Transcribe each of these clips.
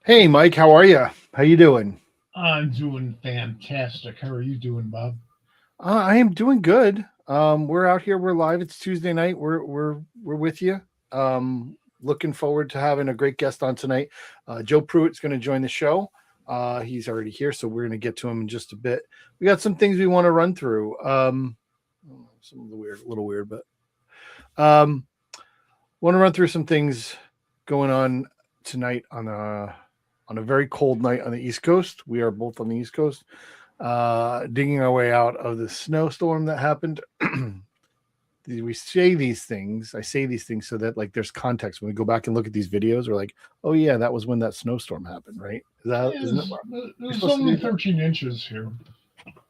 Hey, Mike, how are you? How you doing? I'm doing fantastic. How are you doing, Bob? I am doing good. We're out here. We're live. It's Tuesday night. We're with you. Looking forward to having a great guest on tonight. Joe Pruett's going to join the show. He's already here, so we're going to get to him in just a bit. We got some things we want to run through. Some of the weird, a little weird, but um, want to run through some things going on tonight on a very cold night on the East Coast. We are both on the East Coast, digging our way out of the snowstorm that happened. We say these things. I say these things so that like there's context when we go back and look at these videos. We're like, oh yeah, that was when that snowstorm happened, right? Is that isn't it? You're There's supposed to only do that. 13 inches here.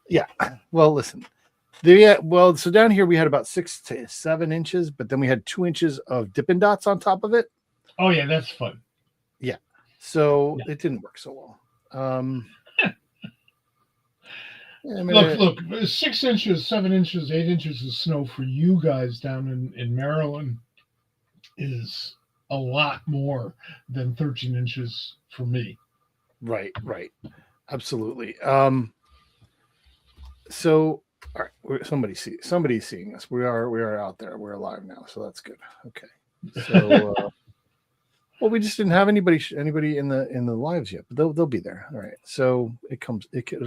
Yeah. Well, listen. Yeah. Well, so down here we had about 6 to 7 inches, but then we had 2 inches of Dippin' Dots on top of it. Oh, yeah, that's fun. Yeah. So Yeah. it didn't work so well. Yeah, I mean, Look, 6 inches, 7 inches, 8 inches of snow for you guys down in Maryland is a lot more than 13 inches for me. right, absolutely. So all right, somebody's seeing us. We are out there. We're alive now, so that's good. Okay. So well, we just didn't have anybody in the lives yet, but they'll be there. All right. So it'll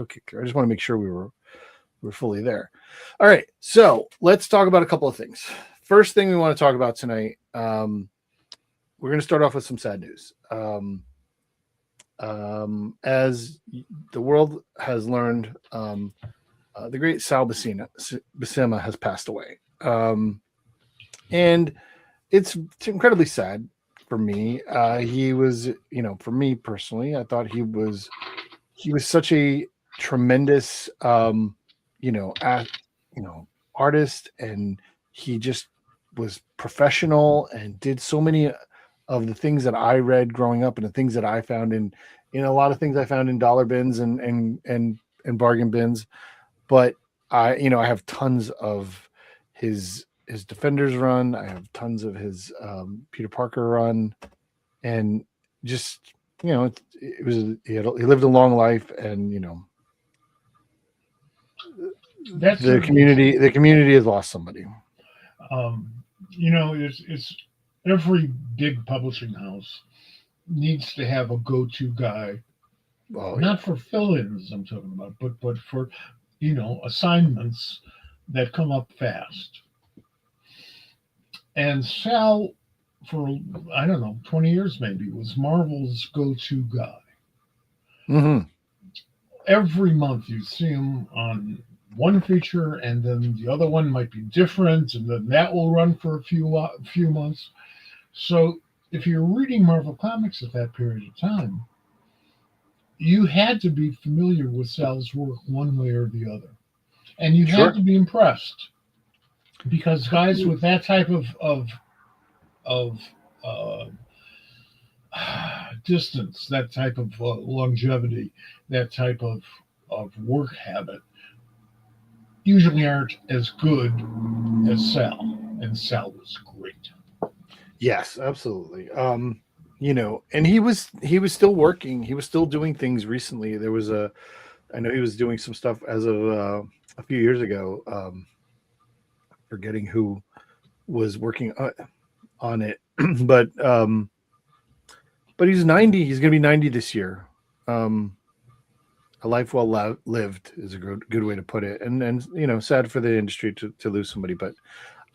kick through. I just want to make sure we're fully there. All right. So let's talk about a couple of things. First thing we want to talk about tonight. We're going to start off with some sad news. As the world has learned, the great Sal Buscema has passed away, and it's incredibly sad for me. He was, for me personally, I thought he was such a tremendous, you know, at, artist, and he just was professional and did so many of the things that I read growing up and the things that I found in a lot of things I found in dollar bins and bargain bins. But I have tons of his Defenders run. I have tons of his Peter Parker run, and just it was he lived a long life, and That's the certainly true. community has lost somebody. Um, it's every big publishing house needs to have a go-to guy, Oh yeah, not for fill-ins I'm talking about, but for assignments that come up fast. And Sal, for I don't know, 20 years maybe, was Marvel's go-to guy. hmm Every month you see him on one feature, and then the other one might be different, and then that will run for a few months. So if you're reading Marvel comics at that period of time, you had to be familiar with Sal's work one way or the other, and you had sure. to be impressed because guys with that type of uh, distance, that type of longevity, that type of work habit, usually aren't as good as Sal, and Sal was great. Yes, absolutely. And he was still working. He was still doing things recently. I know he was doing some stuff as of a few years ago. Forgetting who was working on it, but he's 90. He's going to be 90 this year. Um, a life well lived is a good way to put it. And sad for the industry to lose somebody. But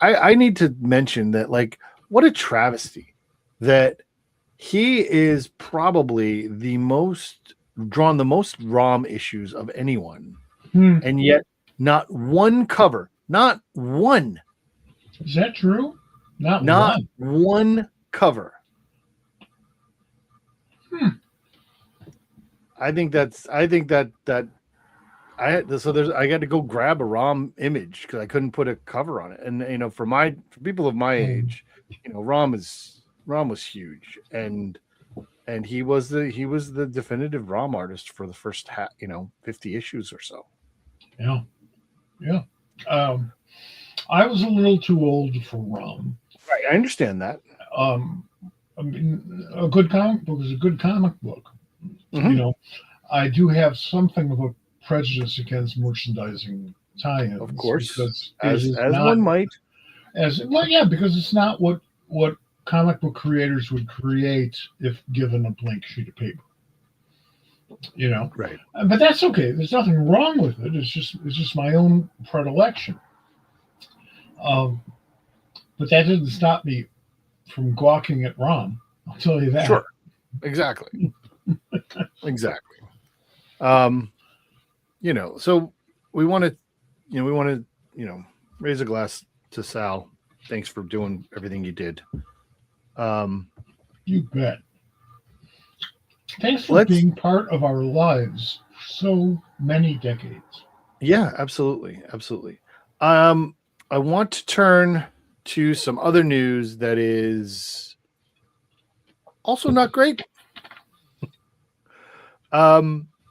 I need to mention that, like, what a travesty that he is probably the most ROM issues of anyone, Hmm. and yet not one, Is that true? Not not one. one cover. Hmm. I think that I got to go grab a ROM image because I couldn't put a cover on it. And for people of my Um, age, ROM was huge, and he was the definitive ROM artist for the first 50 issues or so. yeah, yeah. Um, I was a little too old for rum. Right, I understand that. Um, I mean, a good comic book is a good comic book. You know, I do have something of a prejudice against merchandising tie-ins, Of course, because it as is not one might. as well. Yeah, because it's not what comic book creators would create if given a blank sheet of paper. You know, Right. but that's okay. There's nothing wrong with it. It's just my own predilection. Um, but that didn't stop me from gawking at Rom. I'll tell you that. Sure. Exactly. Exactly. Um, so we want to, raise a glass to Sal. Thanks for doing everything you did. You bet. Thanks for being part of our lives for so many decades. Yeah, absolutely. Absolutely. I want to turn to some other news that is also not great.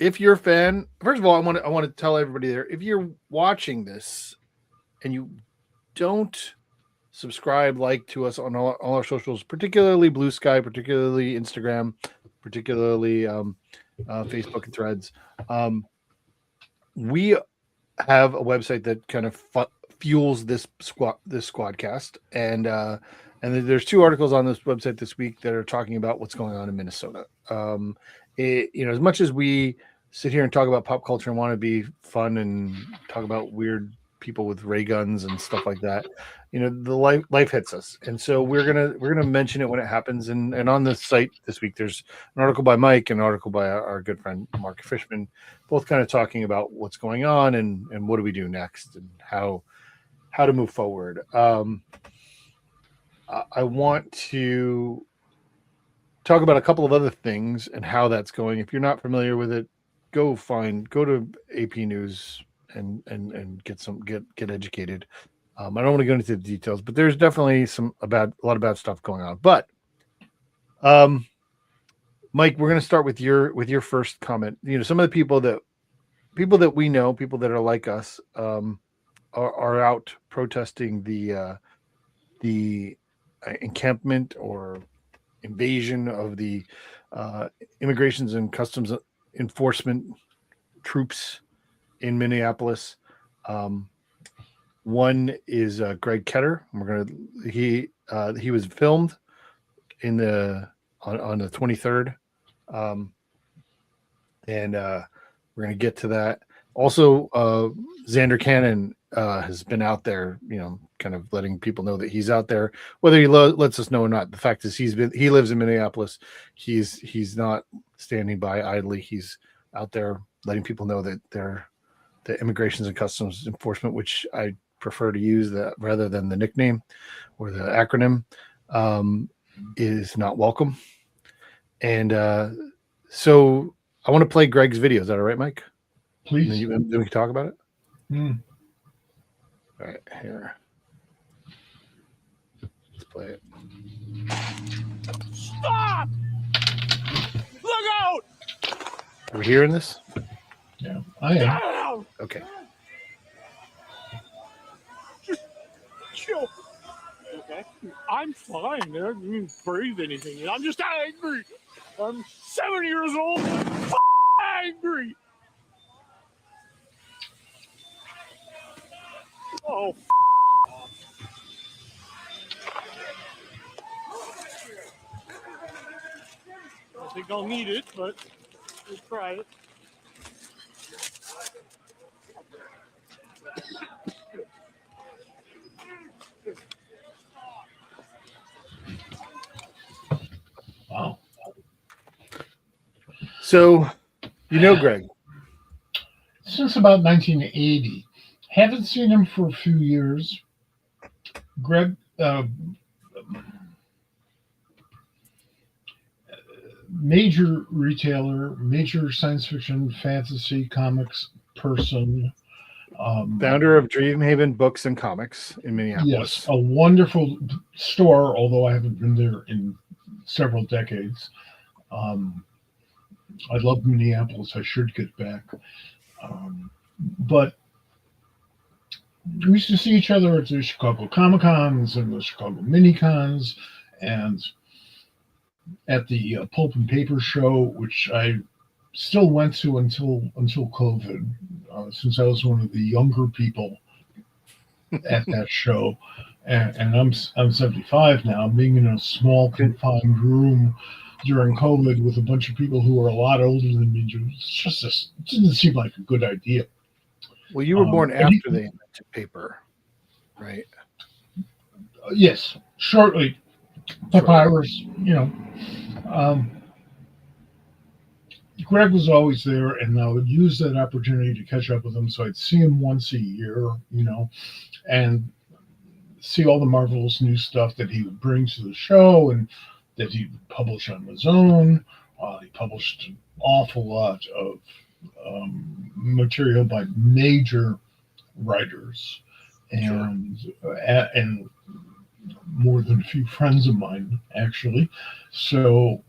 If you're a fan, first of all, I want to tell everybody there, if you're watching this and you don't subscribe, like to us on all our socials, particularly Blue Sky, particularly Instagram, particularly Facebook and Threads. We have a website that kind of fuels this SquadCast, and there's 2 articles on this website this week that are talking about what's going on in Minnesota. As much as we sit here and talk about pop culture and want to be fun and talk about weird people with ray guns and stuff like that, the life hits us, and so we're gonna mention it when it happens. And on the site this week, there's an article by Mike and an article by our good friend Mark Fishman, both kind of talking about what's going on and what do we do next and how to move forward. I want to talk about a couple of other things and how that's going. If you're not familiar with it, go to AP News and get educated. I don't want to go into the details, but there's definitely a lot of bad stuff going on. But Mike, we're going to start with your first comment. Some of the people that we know, people that are like us, are out protesting the encampment or invasion of the immigrations and customs enforcement troops in Minneapolis. One is Greg Ketter. He was filmed on the 23rd, and we're gonna get to that. Also, Xander Cannon has been out there, kind of letting people know that he's out there, whether he lets us know or not. The fact is, he lives in Minneapolis. He's not standing by idly. He's out there letting people know that the Immigrations and Customs Enforcement, which I prefer to use that rather than the nickname or the acronym, is not welcome. And so I want to play Greg's video. Is that all right, Mike? Please. Then we can talk about it. Mm. All right, here. Let's play it. Stop! Look out! Are we hearing this? Yeah, I am. Okay. Just chill. Okay. I'm fine. I didn't breathe anything. I'm just angry. I'm 7 years old. I'm angry. Oh. I think I'll need it, but we'll try it. Wow. So, Greg. Since about 1980. Haven't seen him for a few years. Greg, major retailer, major science fiction, fantasy, comics person. Founder of Dreamhaven Books and Comics in Minneapolis. Yes, a wonderful store, although I haven't been there in several decades. I love Minneapolis. I should get back. But we used to see each other at the Chicago Comic Cons and the Chicago Mini Cons and at the Pulp and Paper show, which I still went to until COVID, since I was one of the younger people at that show, and I'm 75 now. Being in a small confined room during COVID with a bunch of people who are a lot older than me, it didn't seem like a good idea. Well, you were born after they invented paper, right? Yes, shortly. Papyrus, Greg was always there, and I would use that opportunity to catch up with him. So I'd see him once a year, and see all the marvelous new stuff that he would bring to the show and that he would publish on his own. He published an awful lot of material by major writers and more than a few friends of mine, actually. So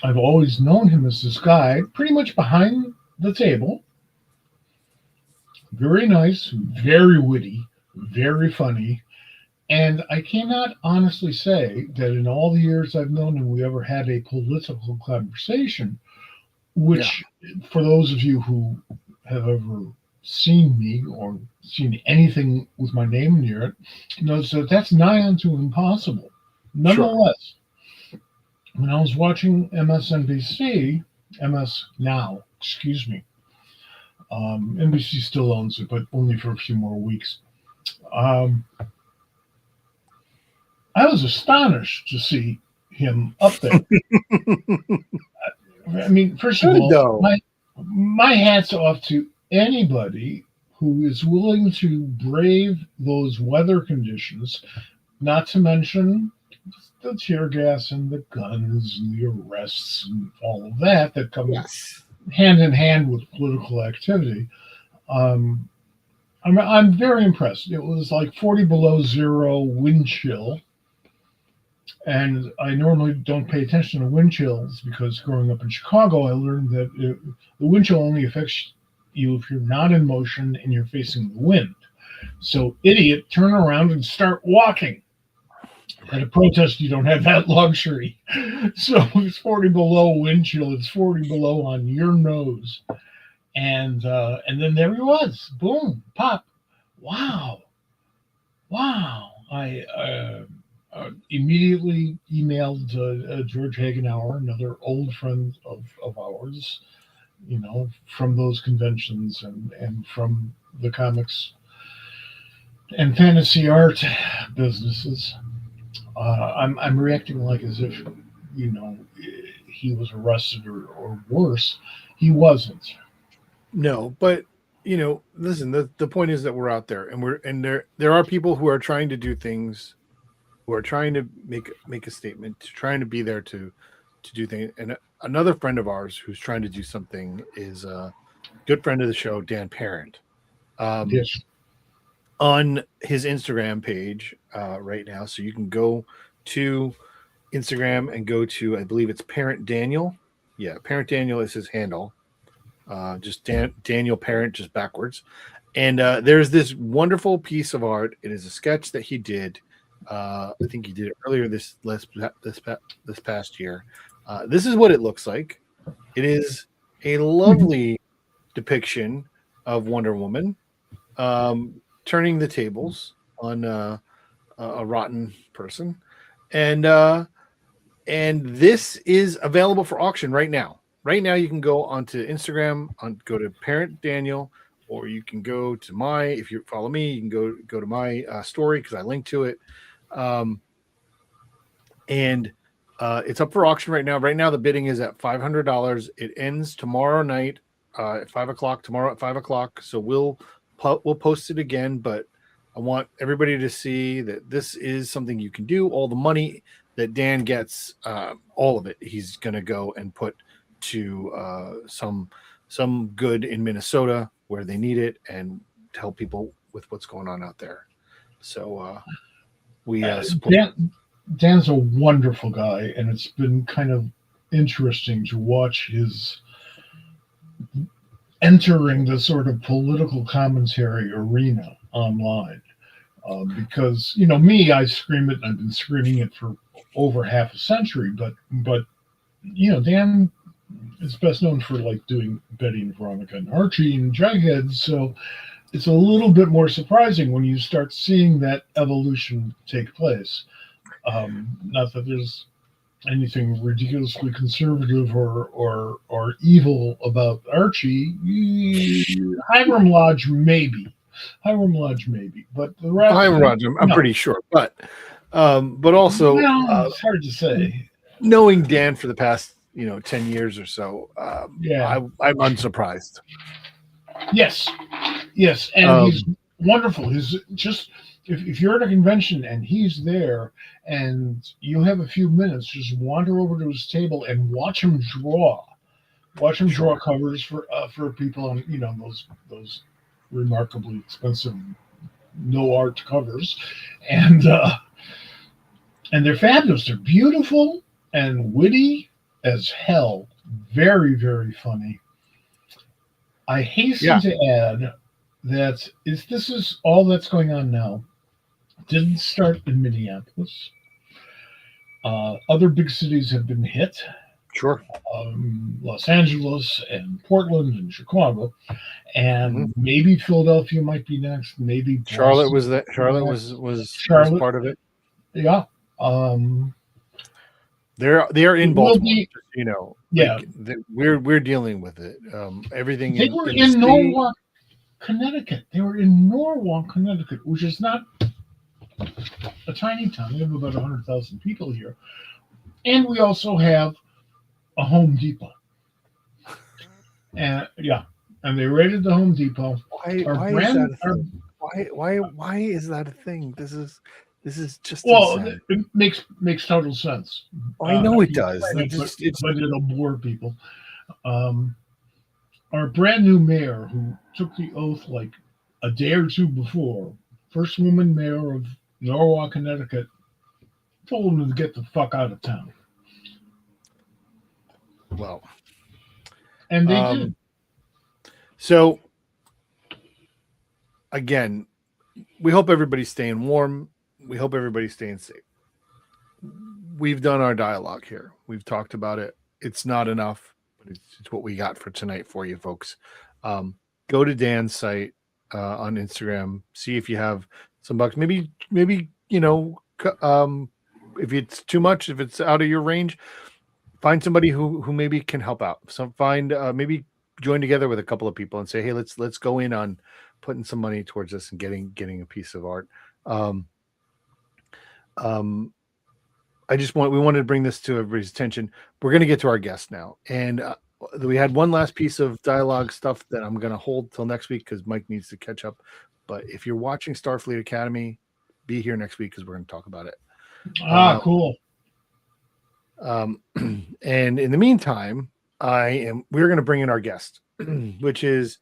I've always known him as this guy pretty much behind the table. Very nice, very witty, very funny. And I cannot honestly say that in all the years I've known him, we ever had a political conversation, which, for those of you who have ever seen me or seen anything with my name near it, knows that that's nigh unto impossible. Nonetheless, when I was watching MSNBC, MS Now, excuse me, NBC still owns it, but only for a few more weeks. I was astonished to see him up there. I mean, first of all, my hat's off to anybody who is willing to brave those weather conditions, not to mention the tear gas and the guns and the arrests and all of that comes hand in hand with political activity. I'm very impressed. It was like 40 below zero wind chill. And I normally don't pay attention to wind chills because growing up in Chicago, I learned that the wind chill only affects you if you're not in motion and you're facing the wind. So, idiot, turn around and start walking. At a protest, you don't have that luxury. So it's 40 below wind chill. It's 40 below on your nose. And then there he was. Boom, pop. Wow. I immediately emailed George Hagenauer, another old friend of ours, from those conventions and from the comics and fantasy art businesses. I'm reacting like as if, he was arrested or worse. He wasn't. No, but listen. The point is that we're out there, and there are people who are trying to do things, who are trying to make a statement, trying to be there to do things. And another friend of ours who's trying to do something is a good friend of the show, Dan Parent. Yes. On his Instagram page right now. So you can go to Instagram and go to, I believe it's Parent Daniel. Yeah, Parent Daniel is his handle. Just Daniel Parent, just backwards. And there's this wonderful piece of art. It is a sketch that he did. I think he did it earlier this past year. This is what it looks like. It is a lovely depiction of Wonder Woman. Turning the tables on a rotten person, and this is available for auction right now. Right now, you can go onto Instagram, go to Parent Daniel, or you can go to if you follow me, you can go to my story because I linked to it, and it's up for auction right now. Right now, the bidding is at $500. It ends tomorrow night at 5 o'clock. Tomorrow at 5 o'clock. So we'll post it again, but I want everybody to see that this is something you can do. All the money that Dan gets, all of it, he's going to go and put to some good in Minnesota where they need it and to help people with what's going on out there. So we support. Dan's a wonderful guy, and it's been kind of interesting to watch his entering the sort of political commentary arena online, because me, I scream it, and I've been screaming it for over half a century. But Dan It's best known for like doing Betty and Veronica and Archie and Jughead. So it's a little bit more surprising when you start seeing that evolution take place. Not that there's anything ridiculously conservative or evil about Archie. Hiram Lodge maybe. Hiram Lodge maybe, but the rest. I'm Roger. I'm no. pretty sure, but also Well, it's hard to say. knowing Dan for the past 10 years or so, Yeah. I'm unsurprised. Yes, and he's wonderful. He's just if you're at a convention and he's there and you have a few minutes, just wander over to his table and watch him draw. Watch him draw covers for people on those remarkably expensive no art covers, and they're fabulous. They're beautiful and witty as hell. Very, very funny. I hasten to add that this is all that's going on now. Didn't start in Minneapolis. Other big cities have been hit. Sure. Los Angeles and Portland and Chicago, and maybe Philadelphia might be next. Maybe Boston. Charlotte was that. Charlotte was part of it. Yeah. They're in Baltimore. Yeah. We're dealing with it. Everything. They were in Norwalk, Connecticut. They were in Norwalk, Connecticut, which is not a tiny town. We have about 100,000 people here, and we also have a Home Depot. And they raided the Home Depot. Why is that a thing? This is just it makes total sense. I know it does. But it'll bore people. Our brand new mayor, who took the oath like a day or two before, first woman mayor of Norwalk, Connecticut, told him to get the fuck out of town. Well, and they did. So, again, we hope everybody's staying warm. We hope everybody's staying safe. We've done our dialogue here. We've talked about it. It's not enough, but it's what we got for tonight for you folks. Go to Dan's site on Instagram. See if you have some bucks. Maybe if it's too much, if it's out of your range, find somebody who maybe can help out. Maybe join together with a couple of people and say, hey, let's go in on putting some money towards this and getting a piece of art. We wanted to bring this to everybody's attention. We're going to get to our guest now, and we had one last piece of dialogue stuff that I'm going to hold till next week because Mike needs to catch up. But if you're watching Starfleet Academy, be here next week because we're going to talk about it. Cool. And in the meantime, we're going to bring in our guest, which is,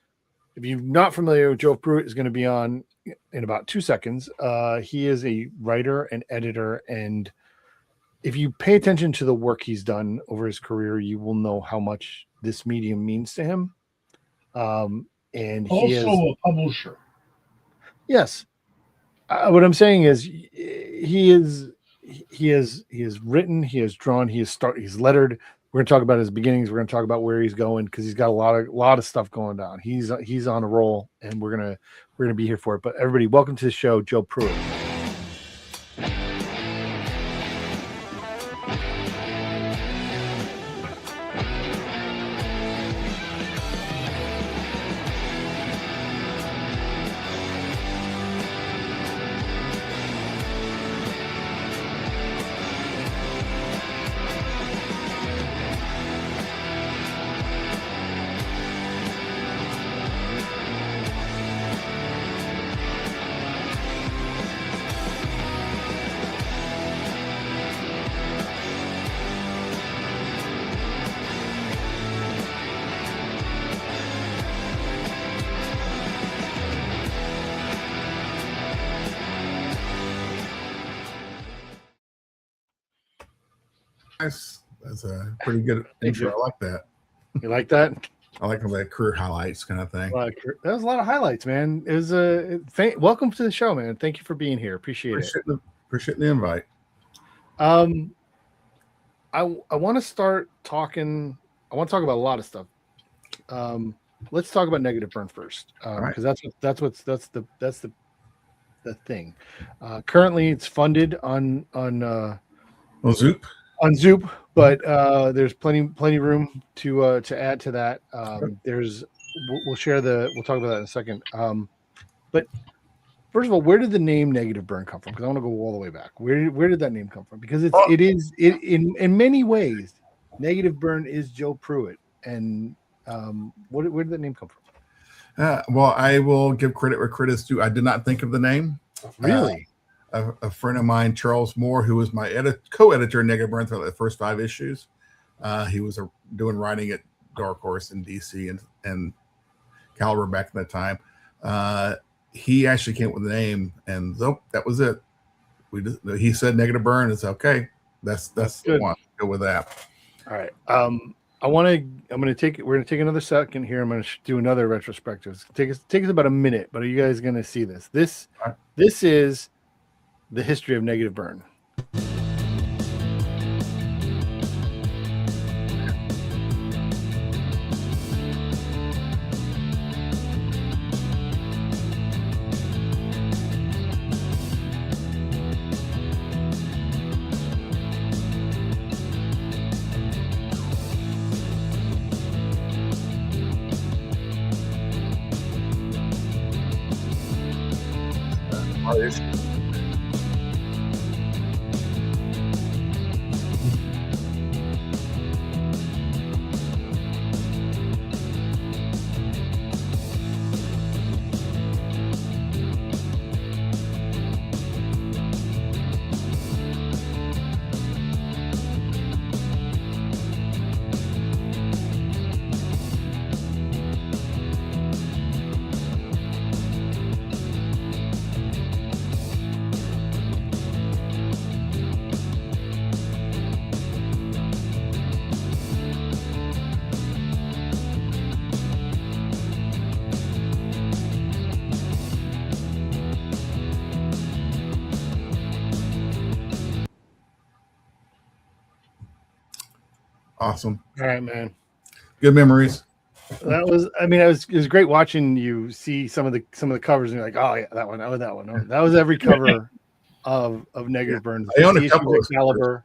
if you're not familiar with Joe Pruett, is going to be on in about 2 seconds. He is a writer and editor, and if you pay attention to the work he's done over his career, you will know how much this medium means to him. And he is also a publisher. Yes. What I'm saying is he has written, he has drawn, he's lettered. We're going to talk about his beginnings. We're going to talk about where he's going because he's got a lot of stuff going on. He's on a roll, and we're gonna be here for it. But everybody, welcome to the show, Joe Pruett. That's a pretty good intro. I like that. You like that? I like the career highlights kind of thing. That was a lot of highlights, man. It was welcome to the show, man. Thank you for being here. Appreciate it. Appreciate the invite. I want to start talking I want to talk about a lot of stuff. Let's talk about Negative Burn first, right. because that's the thing. Currently, it's funded on Zoop. Zoop, but there's plenty room to add to that. We'll talk about that in a second. But first of all, where did the name Negative Burn come from? Because I want to go all the way back. Where did that name come from? Because in many ways, Negative Burn is Joe Pruett. And where did that name come from? Well, I will give credit where credit is due. I did not think of the name. Really? A friend of mine, Charles Moore, who was my co-editor in Negative Burn throughout the first 5 issues. He was doing writing at Dark Horse in DC and Caliber back in that time. He actually came up with the name, and that was it. He said Negative Burn. It's okay. That's the one. Go with that. All right. We're gonna take another second here. I'm gonna do another retrospective. Take us about a minute, but are you guys gonna see this? This is the history of Negative Burn. Awesome. All right, man. Good memories. That was. I mean, it was great watching you see some of the covers, and you're like, oh yeah, that one. Oh, that one. Oh, that was every cover of Negative Burn. I own a couple of Caliber.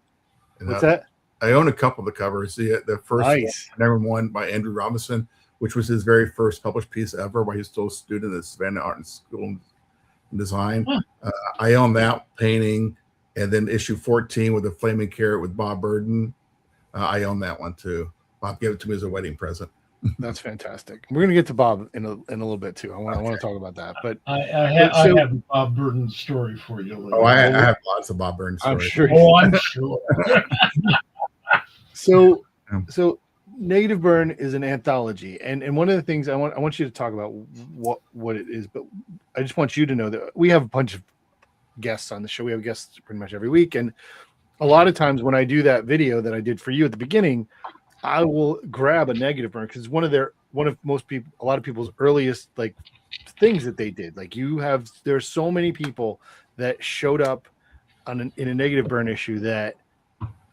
What's that? I own a couple of the covers. The first one by Andrew Robinson, which was his very first published piece ever, while he was still a student at Savannah Art and School and Design. I own that painting, and then issue 14 with the Flaming Carrot with Bob Burden. I own that one too. Bob gave it to me as a wedding present. That's fantastic. We're gonna get to Bob in a little bit too. I want to talk about that. But I have a Bob Burden story for you later. Oh, I have lots of Bob Burden stories. I'm sure. I'm sure. So Negative Burn is an anthology, and one of the things I want you to talk about what it is, but I just want you to know that we have a bunch of guests on the show. We have guests pretty much every week, and a lot of times when I do that video that I did for you at the beginning, I will grab a Negative Burn because a lot of people's earliest like things that they did. Like there's so many people that showed up in a Negative Burn issue that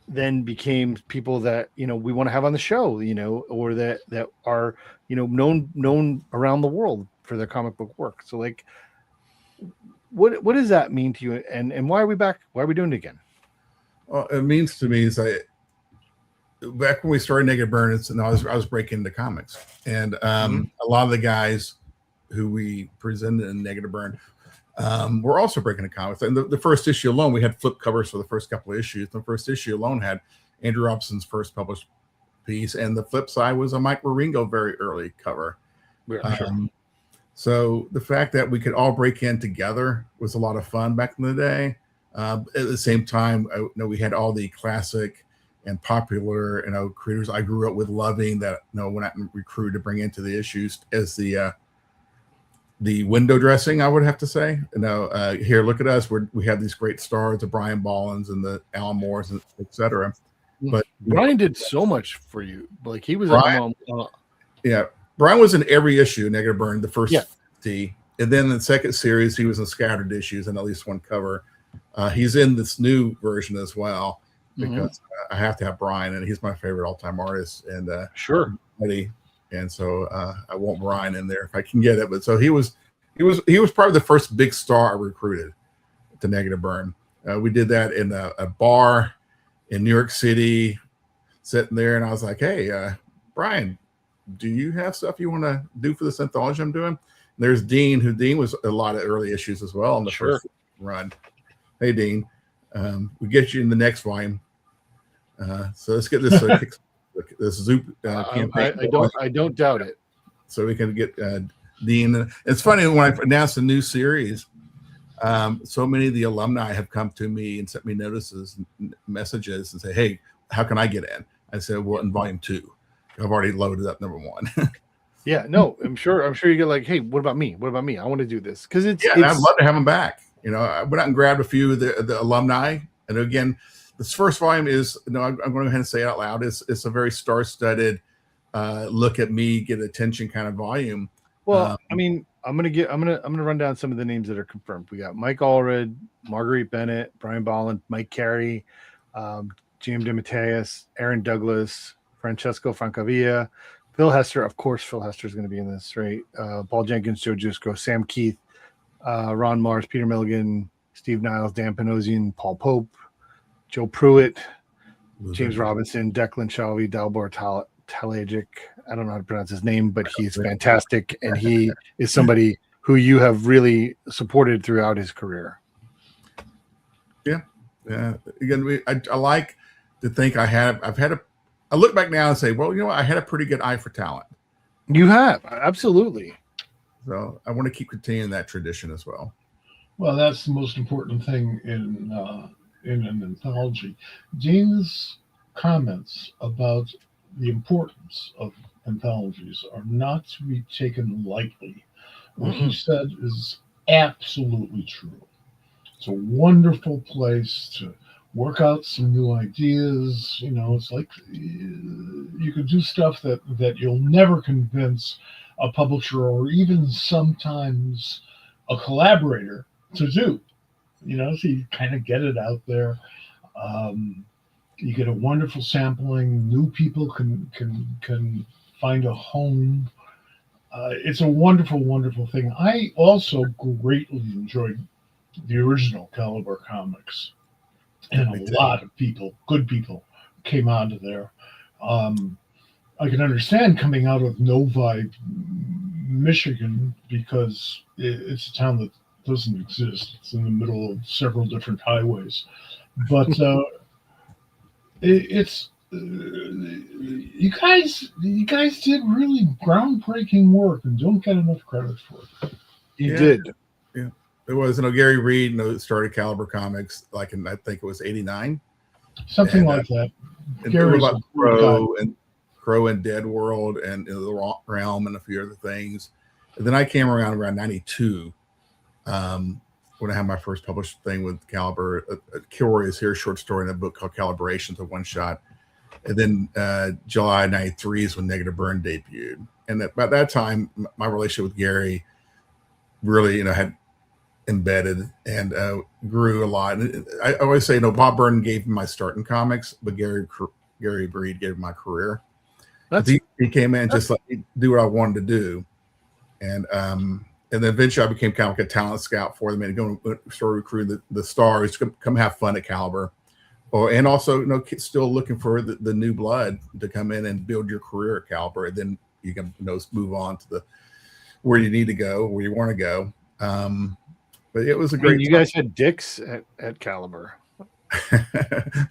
then became people that we want to have on the show, or that are known around the world for their comic book work. So like, what does that mean to you, and why are we back? Why are we doing it again? Well, it means to me is back when we started Negative Burn, I was breaking into comics, and a lot of the guys who we presented in Negative Burn we're also breaking into comics. And the first issue alone, we had flip covers for the first couple of issues. The first issue alone had Andrew Robinson's first published piece, and the flip side was a Mike Wieringo very early cover. Yeah, sure. So the fact that we could all break in together was a lot of fun back in the day. At the same time, we had all the classic and popular, creators I grew up with loving that, when I recruited to bring into the issues as the window dressing, I would have to say. Here, look at us. We have these great stars, the Brian Bollins and the Alan Moores, etc. But Brian did so much for you. Like he was Brian was in every issue, Negative Burn, the first 50. And then in the second series, he was in scattered issues and at least one cover. He's in this new version as well, because I have to have Brian, and he's my favorite all-time artist, and Sure. Eddie, and so I want Brian in there if I can get it. But so he was probably the first big star I recruited to Negative Burn. We did that in a bar in New York City, sitting there, and I was like, "Hey, Brian, do you have stuff you want to do for this anthology I'm doing?" And there's Dean, who Dean was a lot of early issues as well in the first run. Hey, Dean, we get you in the next volume. So let's get this this Zoop campaign. I don't doubt it. So we can get Dean. It's funny when I announced a new series. So many of the alumni have come to me and sent me notices, and messages, and say, "Hey, how can I get in?" I said, "Well, in volume 2, I've already loaded up number 1." Yeah, no, I'm sure you get like, "Hey, what about me? What about me? I want to do this," because it's I'd love to have them back. You know, I went out and grabbed a few of the alumni, and again, this first volume is, I'm going to go ahead and say it out loud. It's a very star-studded, look at me, get attention kind of volume. Well, I mean, I'm gonna run down some of the names that are confirmed. We got Mike Allred, Marguerite Bennett, Brian Bolland, Mike Carey, Jim DeMatteis, Aaron Douglas, Francesco Francavilla, Phil Hester. Of course, Phil Hester is going to be in this, right? Paul Jenkins, Joe Jusko, Sam Keith, Ron Mars, Peter Milligan, Steve Niles, Dan Panosian, Paul Pope, Joe Pruett, James Robinson, Declan Shalvey, Dalbor Talajic. I don't know how to pronounce his name, but he's fantastic, and he is somebody who you have really supported throughout his career. Yeah. Again, I like to think I look back now and say, well, I had a pretty good eye for talent. You have, absolutely. So I want to keep continuing that tradition as well. Well, that's the most important thing in an anthology. Dean's comments about the importance of anthologies are not to be taken lightly. What he said is absolutely true. It's a wonderful place to work out some new ideas. It's like you can do stuff that you'll never convince a publisher or even sometimes a collaborator to do. So you kind of get it out there. You get a wonderful sampling. New people can find a home. It's a wonderful, wonderful thing. I also greatly enjoyed the original Caliber comics, and a lot of people, good people, came out of there. I can understand coming out of Novi, Michigan, because it's a town that doesn't exist. It's in the middle of several different highways, but it's you guys did really groundbreaking work and don't get enough credit for it. You did. Yeah. There was, Gary Reed, started Caliber Comics I think it was 89. Something like that. Gary was Crow and Dead World and the Realm and a few other things. And then I came around 92 when I had my first published thing with Caliber. Kilroy is here, short story in a book called Calibrations, a one shot. And then July 93 is when Negative Burn debuted. And by that time, my relationship with Gary really, had embedded and grew a lot. And I always say, Bob Byrne gave me my start in comics, but Gary Reed gave me my career. He came in just let me do what I wanted to do. And then eventually I became kind of like a talent scout for them and go start recruiting the stars to come have fun at Caliber. And also, still looking for the new blood to come in and build your career at Caliber. And then you can move on to where you need to go, where you want to go. But it was a great. You guys had dicks at Caliber.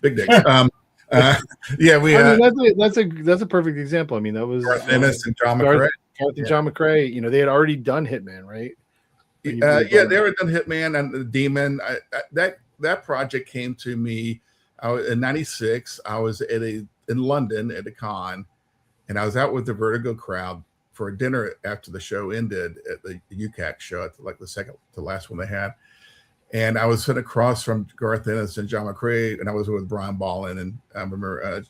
Big dicks. Yeah, we. That's a perfect example. I mean, that was Garth Ennis and John McRae. Garth and John McRae. They had already done Hitman, right? Yeah, they were done Hitman and the Demon. That project came to me. In '96, I was in London at a con, and I was out with the Vertigo crowd for a dinner after the show ended at the UCAC show, at the second to last one they had. And I was sitting across from Garth Ennis and John McRae, and I was with Brian Bolland, and I remember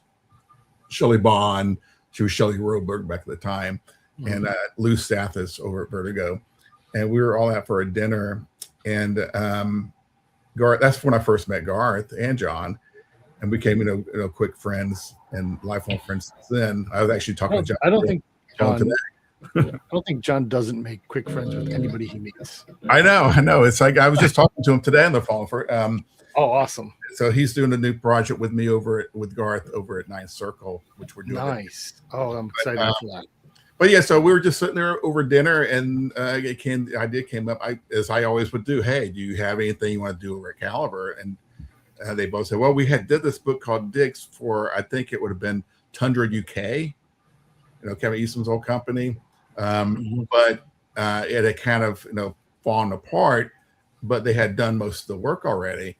Shelley Bond. She was Shelley Roberg back at the time, and Lou Stathis over at Vertigo. And we were all out for a dinner. And Garth, that's when I first met Garth and John. and became quick friends and lifelong friends since then. I was actually talking to John. I don't think John John. today. I don't think John doesn't make quick friends with anybody he meets. I know. It's like I was just talking to him today on the phone for Oh, awesome. So he's doing a new project with me with Garth over at Ninth Circle, which we're doing. Nice. Oh, I'm excited for that. But yeah, so we were just sitting there over dinner, and the idea came up. As I always would do. Hey, do you have anything you want to do over at Caliber? And they both said, well, we did this book called Dicks for, I think it would have been Tundra UK, Kevin Eastman's old company. But it had kind of fallen apart, but they had done most of the work already.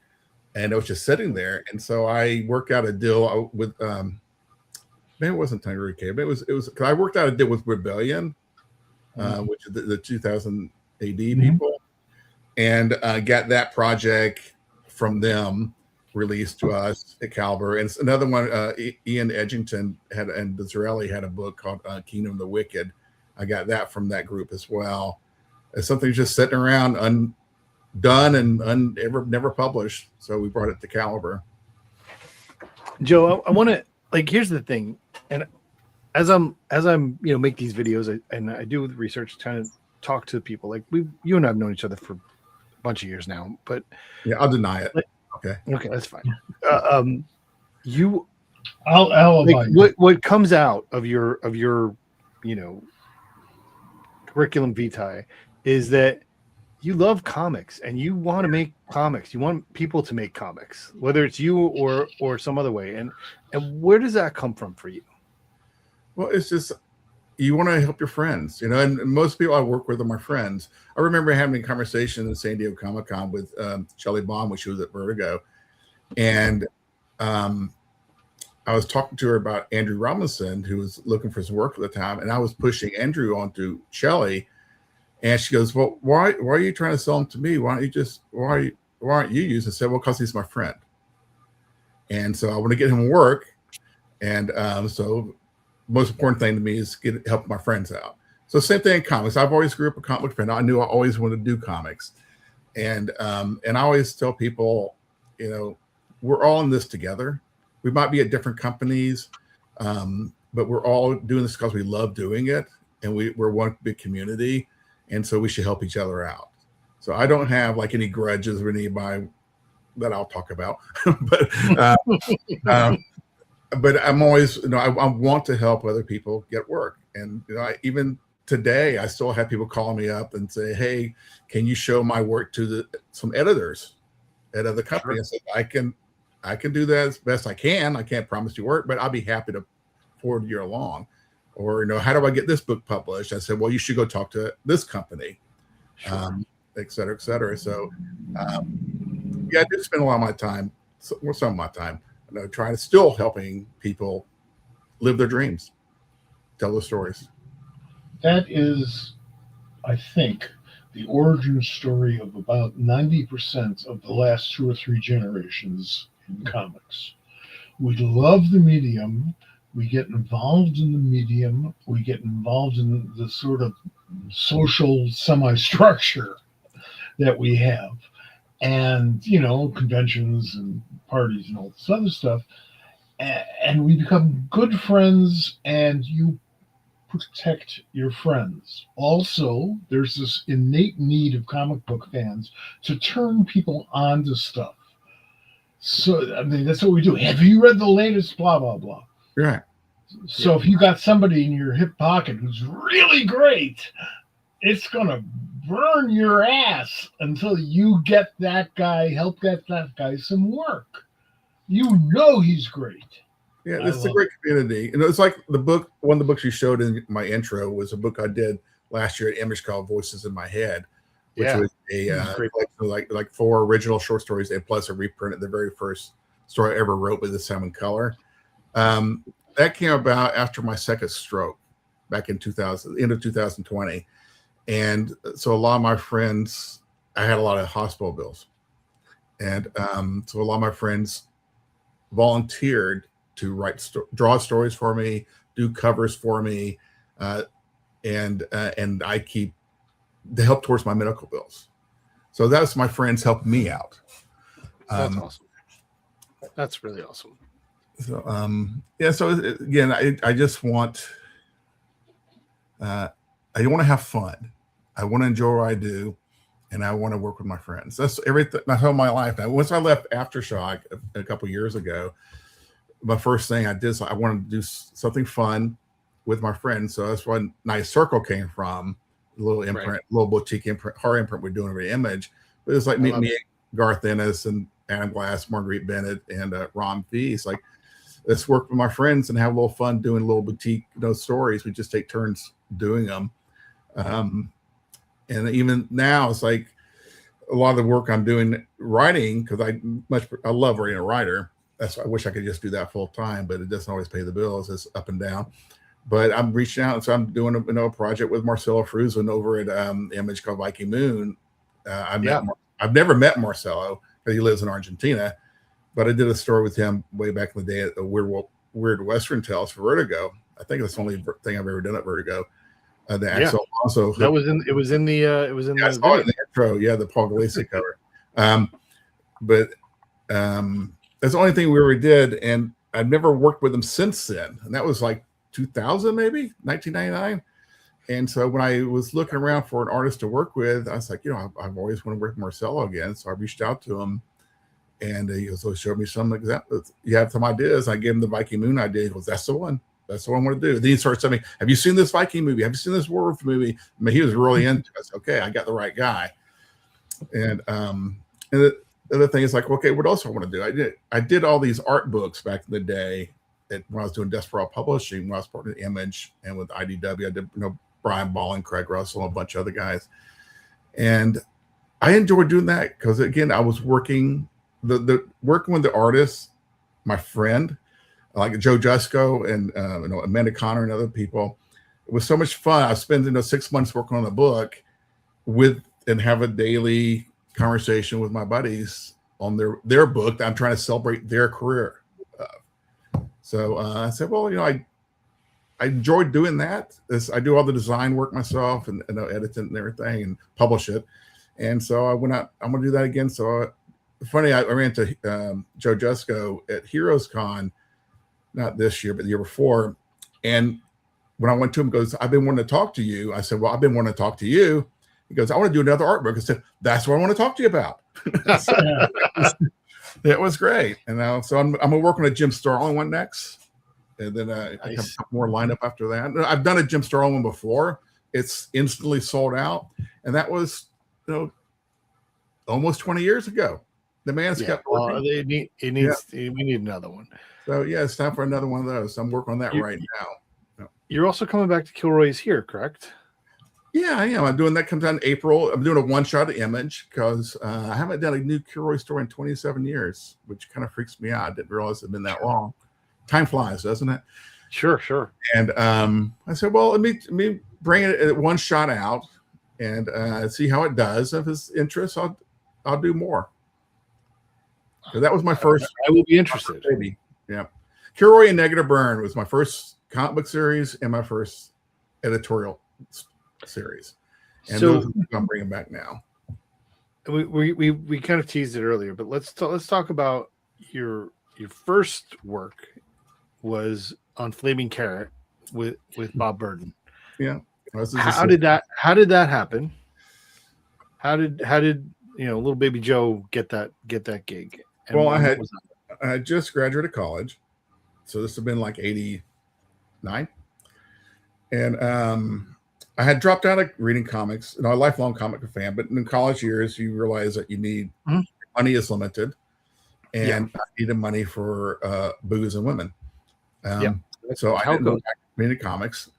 And it was just sitting there. And so I worked out a deal with, maybe it wasn't Tundra UK, but it was, because I worked out a deal with Rebellion, which is the 2000 AD people, and got that project from them released to us at Caliber. And it's another one, Ian Edgington and Disraeli had a book called Kingdom of the Wicked. I got that from that group as well. It's something just sitting around done and never published, so we brought it to Caliber. Joe, I want to here's the thing, and as I'm make these videos, and I do the research, trying to talk to people. You and I have known each other for a bunch of years now, but yeah, I'll deny it. Okay, that's fine. I'll what comes out of your curriculum vitae is that you love comics and you want to make comics. You want people to make comics, whether it's you or some other way. And where does that come from for you? Well, it's just you want to help your friends, and most people I work with are my friends. I remember having a conversation in San Diego Comic-Con with Shelley Baum when she was at Vertigo. And I was talking to her about Andrew Robinson, who was looking for some work at the time. And I was pushing Andrew onto Shelley. And she goes, well, why are you trying to sell him to me? Why aren't you using? I said, well, because he's my friend. And so I want to get him work. And so most important thing to me is help my friends out. So same thing in comics. I've always grew up a comic book fan. I knew I always wanted to do comics. And I always tell people, we're all in this together. We might be at different companies, but we're all doing this because we love doing it. And we're one big community. And so we should help each other out. So I don't have any grudges with anybody that I'll talk about, but I'm always, I want to help other people get work. And even today, I still have people call me up and say, "Hey, can you show my work to some editors at other companies?" Sure. I said, I can do that as best I can. I can't promise you work, but I'll be happy to forward you along. Or, how do I get this book published? I said, well, you should go talk to this company, sure. Et cetera, et cetera. So, I do spend a lot of my time, some of my time, trying to still helping people live their dreams, tell their stories. That is, I think, the origin story of about 90% of the last 2 or 3 generations in comics. We love the medium. We get involved in the medium. We get involved in the sort of social semi-structure that we have. And, conventions and parties and all this other stuff. And we become good friends, and you protect your friends. Also, there's this innate need of comic book fans to turn people on to stuff. So, that's what we do. Have you read the latest blah, blah, blah? Right. So if you got somebody in your hip pocket who's really great, it's going to burn your ass until you get that guy, help get that guy some work. He's great. Yeah, it's a great community. It's like one of the books you showed in my intro was a book I did last year at Image called Voices in My Head, which was a like 4 original short stories and plus a reprint of the very first story I ever wrote with this time in color. That came about after my second stroke back in end of 2020. And so a lot of my friends, I had a lot of hospital bills. And so a lot of my friends volunteered to draw stories for me, do covers for me, and they help towards my medical bills. So that's my friends helping me out. That's awesome. That's really awesome. So yeah, so again, I just want I want to have fun. I want to enjoy what I do, and I want to work with my friends. That's everything. My whole my life now. Once I left Aftershock a couple years ago, my first thing I did is I wanted to do something fun with my friends. So that's when Nice Circle came from. A little imprint, little boutique imprint, horror imprint we're doing every image. But it's like me, Garth Ennis, and Adam Glass, Marguerite Bennett, and Ron V. It's like, let's work with my friends and have a little fun doing little boutique stories. We just take turns doing them. And even now, it's like a lot of the work I'm doing writing, because I love writing a writer. I wish I could just do that full time, but it doesn't always pay the bills. It's up and down. But I'm reaching out, and so I'm doing a project with Marcelo Fruzen over at Image called Viking Moon. I've never met Marcelo because he lives in Argentina, but I did a story with him way back in the day at the Weird Western Tales for Vertigo. I think that's the only thing I've ever done at Vertigo. Also that was in the intro. Yeah, the Paul Galisi cover. But that's the only thing we ever did, and I've never worked with him since then. And that was like 2000, maybe 1999. And so when I was looking around for an artist to work with, I was like, I've always wanted to work with Marcelo again. So I reached out to him, and he also showed me some examples. You have some ideas. I gave him the Viking Moon idea. He goes, "That's the one. That's what I want to do." Then he started telling me, "Have you seen this Viking movie? Have you seen this werewolf movie?" I mean, he was really into it. Okay, I got the right guy. And the other thing is like, okay, what else I want to do? I did all these art books back in the day when I was doing Desperate Publishing, when I was part of the Image, and with IDW, I did Brian Ball and Craig Russell and a bunch of other guys. And I enjoyed doing that because, again, I was working working with the artists, my friend, like Joe Jusko and Amanda Connor and other people. It was so much fun. I spent 6 months working on a book and have a daily conversation with my buddies on their book that I'm trying to celebrate their career. So I said, well, I enjoyed doing that. I do all the design work myself and edit it and everything and publish it. And so I went out, I'm going to do that again. So funny, I ran into Joe Jusko at Heroes Con, not this year, but the year before. And when I went to him, he goes, "I've been wanting to talk to you." I said, "Well, I've been wanting to talk to you." He goes, "I want to do another art book." I said, "That's what I want to talk to you about." So, it was great. And now, so I'm going to work on a Jim Starlin one next. And then I have a couple more lineup after that. I've done a Jim Starlin one before. It's instantly sold out. And that was, almost 20 years ago. The man's kept working. We need another one. So yeah, it's time for another one of those. I'm working on that right now. You're also coming back to Kilroy's here, correct? Yeah, I am. I'm doing that. Comes out in April. I'm doing a one-shot Image because I haven't done a new Kilroy story in 27 years, which kind of freaks me out. I didn't realize it'd been that long. Time flies, doesn't it? Sure. And I said, well, let me bring it one shot out and see how it does. If it's interest, I'll do more. So that was my first. I will be interested. Baby. Yeah. Kilroy and Negative Burn was my first comic book series and my first editorial series. And so I'm bringing back now. We kind of teased it earlier, but let's talk about your first work was on Flaming Carrot with Bob Burden. Yeah. How did that happen? How did little baby Joe get that gig? And well, I had just graduated college, so this had been like 89, and I had dropped out of reading comics. A lifelong comic book fan, but in college years, you realize that you need money is limited, and I needed money for booze and women. So I didn't go back reading comics.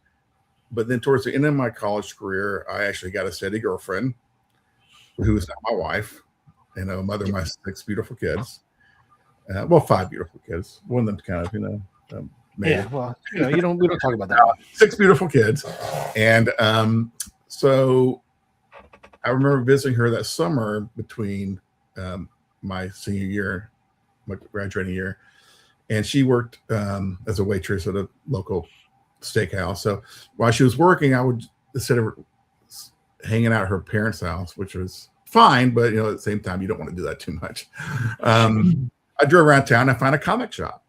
But then towards the end of my college career, I actually got a steady girlfriend who was not my wife, and a mother of my 6 beautiful kids. 5 beautiful kids. One of them kind of, we don't talk about that. 6 beautiful kids. And so I remember visiting her that summer between my senior year, my graduating year, and she worked as a waitress at a local steakhouse. So while she was working, I would, instead of hanging out at her parents' house, which was fine, but at the same time, you don't want to do that too much. I drove around town and found a comic shop.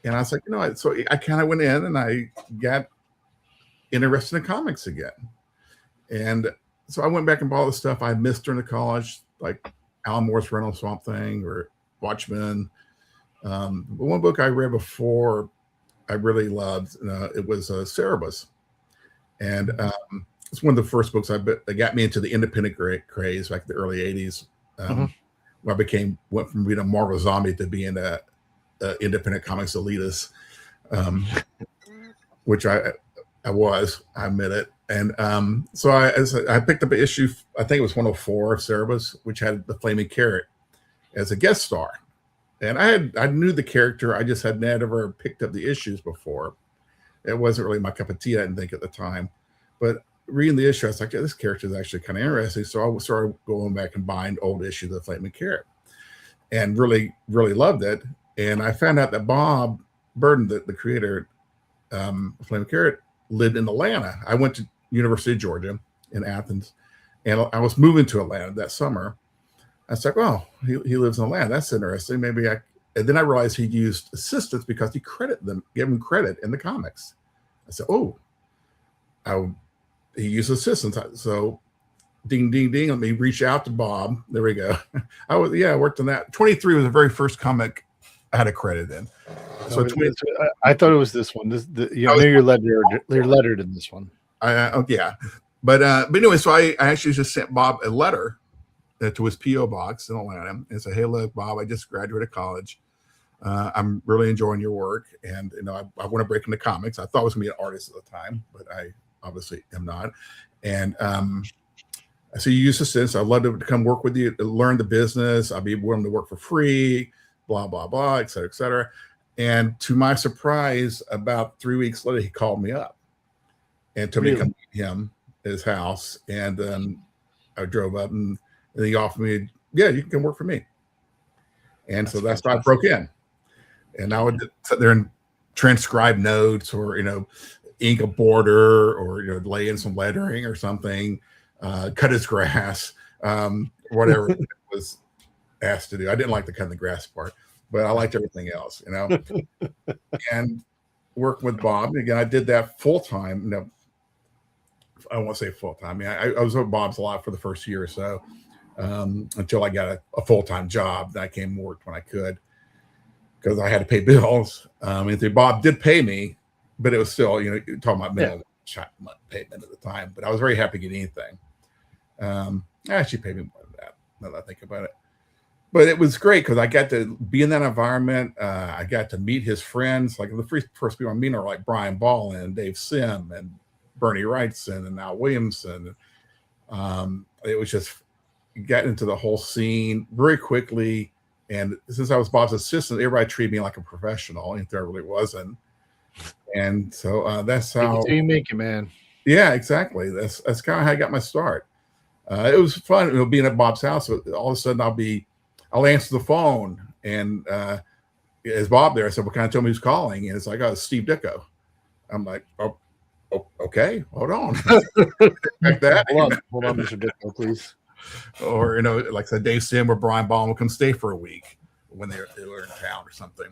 And I was like, so I kind of went in and I got interested in comics again. And so I went back and bought all the stuff I missed during the college, like Alan Moore's Run on Swamp Thing or Watchmen. But one book I read before I really loved, it was Cerebus. And it's one of the first books that got me into the independent craze back in the early 80s. Where I went from being a Marvel zombie to being a independent comics elitist, which I was, I admit it. And so I picked up an issue, I think it was 104 of Cerebus, which had the Flaming Carrot as a guest star. And I knew the character, I just had never picked up the issues before. It wasn't really my cup of tea, I didn't think at the time. But reading the issue, I was like, this character is actually kind of interesting. So I started going back and buying old issues of the Flaming Carrot and really, really loved it. And I found out that Bob Burden, the creator of Flaming Carrot, lived in Atlanta. I went to University of Georgia in Athens, and I was moving to Atlanta that summer. I was like, oh, he lives in Atlanta. That's interesting. And then I realized he used assistants because he gave him credit in the comics. I said, he used assistants. So ding, ding, ding. Let me reach out to Bob. There we go. I worked on that. 23 was the very first comic I had a credit in. So I thought it was this one. You're lettered in this one. Yeah. But anyway, so I actually just sent Bob a letter to his P.O. box in Atlanta and said, hey, look, Bob, I just graduated college. I'm really enjoying your work. And, I want to break into comics. I thought I was going to be an artist at the time, but I obviously am not. And so you use assistants. I'd love to come work with you, learn the business. I'll be willing to work for free, blah, blah, blah, et cetera, et cetera. And to my surprise, about 3 weeks later, he called me up and told me to come meet him at his house. And I drove up and he offered me, yeah, you can work for me. And so that's why I broke in. And I would sit there and transcribe notes or, ink a border or, lay in some lettering or something, cut his grass, whatever it was asked to do. I didn't like the cutting the grass part, but I liked everything else, and working with Bob. Again, I did that full time. I won't say full time. I was with Bob's a lot for the first year or so, until I got a full-time job. That I came and worked when I could because I had to pay bills. Bob did pay me, but it was still, talking about minimum payment at the time. But I was very happy to get anything. Actually paid me more than that, now that I think about it. But it was great because I got to be in that environment. I got to meet his friends. Like the first people I meet are like Brian Ball and Dave Sim and Bernie Wrightson and Al Williamson. It was just got into the whole scene very quickly. And since I was Bob's assistant, everybody treated me like a professional, and there really wasn't. And so that's how you make it, man. Yeah, exactly. That's kind of how I got my start. It was fun, being at Bob's house. All of a sudden, I'll answer the phone, and is Bob there? I said, "Well, can I tell me who's calling?" And it's like, "Oh, it's Steve Ditko." I'm like, "Oh, okay, hold on." Like that. Hold on, Mr. Ditko, please. Or like I said, Dave Sim or Brian Baum will come stay for a week when they were in town or something.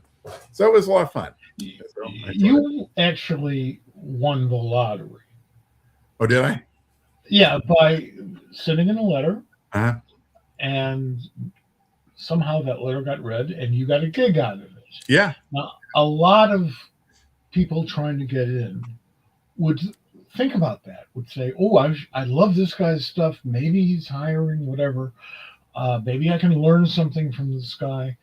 So it was a lot of fun. You actually won the lottery. Oh, did I? Yeah, by sending in a letter, and somehow that letter got read, and you got a gig out of it. Yeah. Now, a lot of people trying to get in would think about that, would say, oh, I love this guy's stuff. Maybe he's hiring, whatever. Maybe I can learn something from this guy.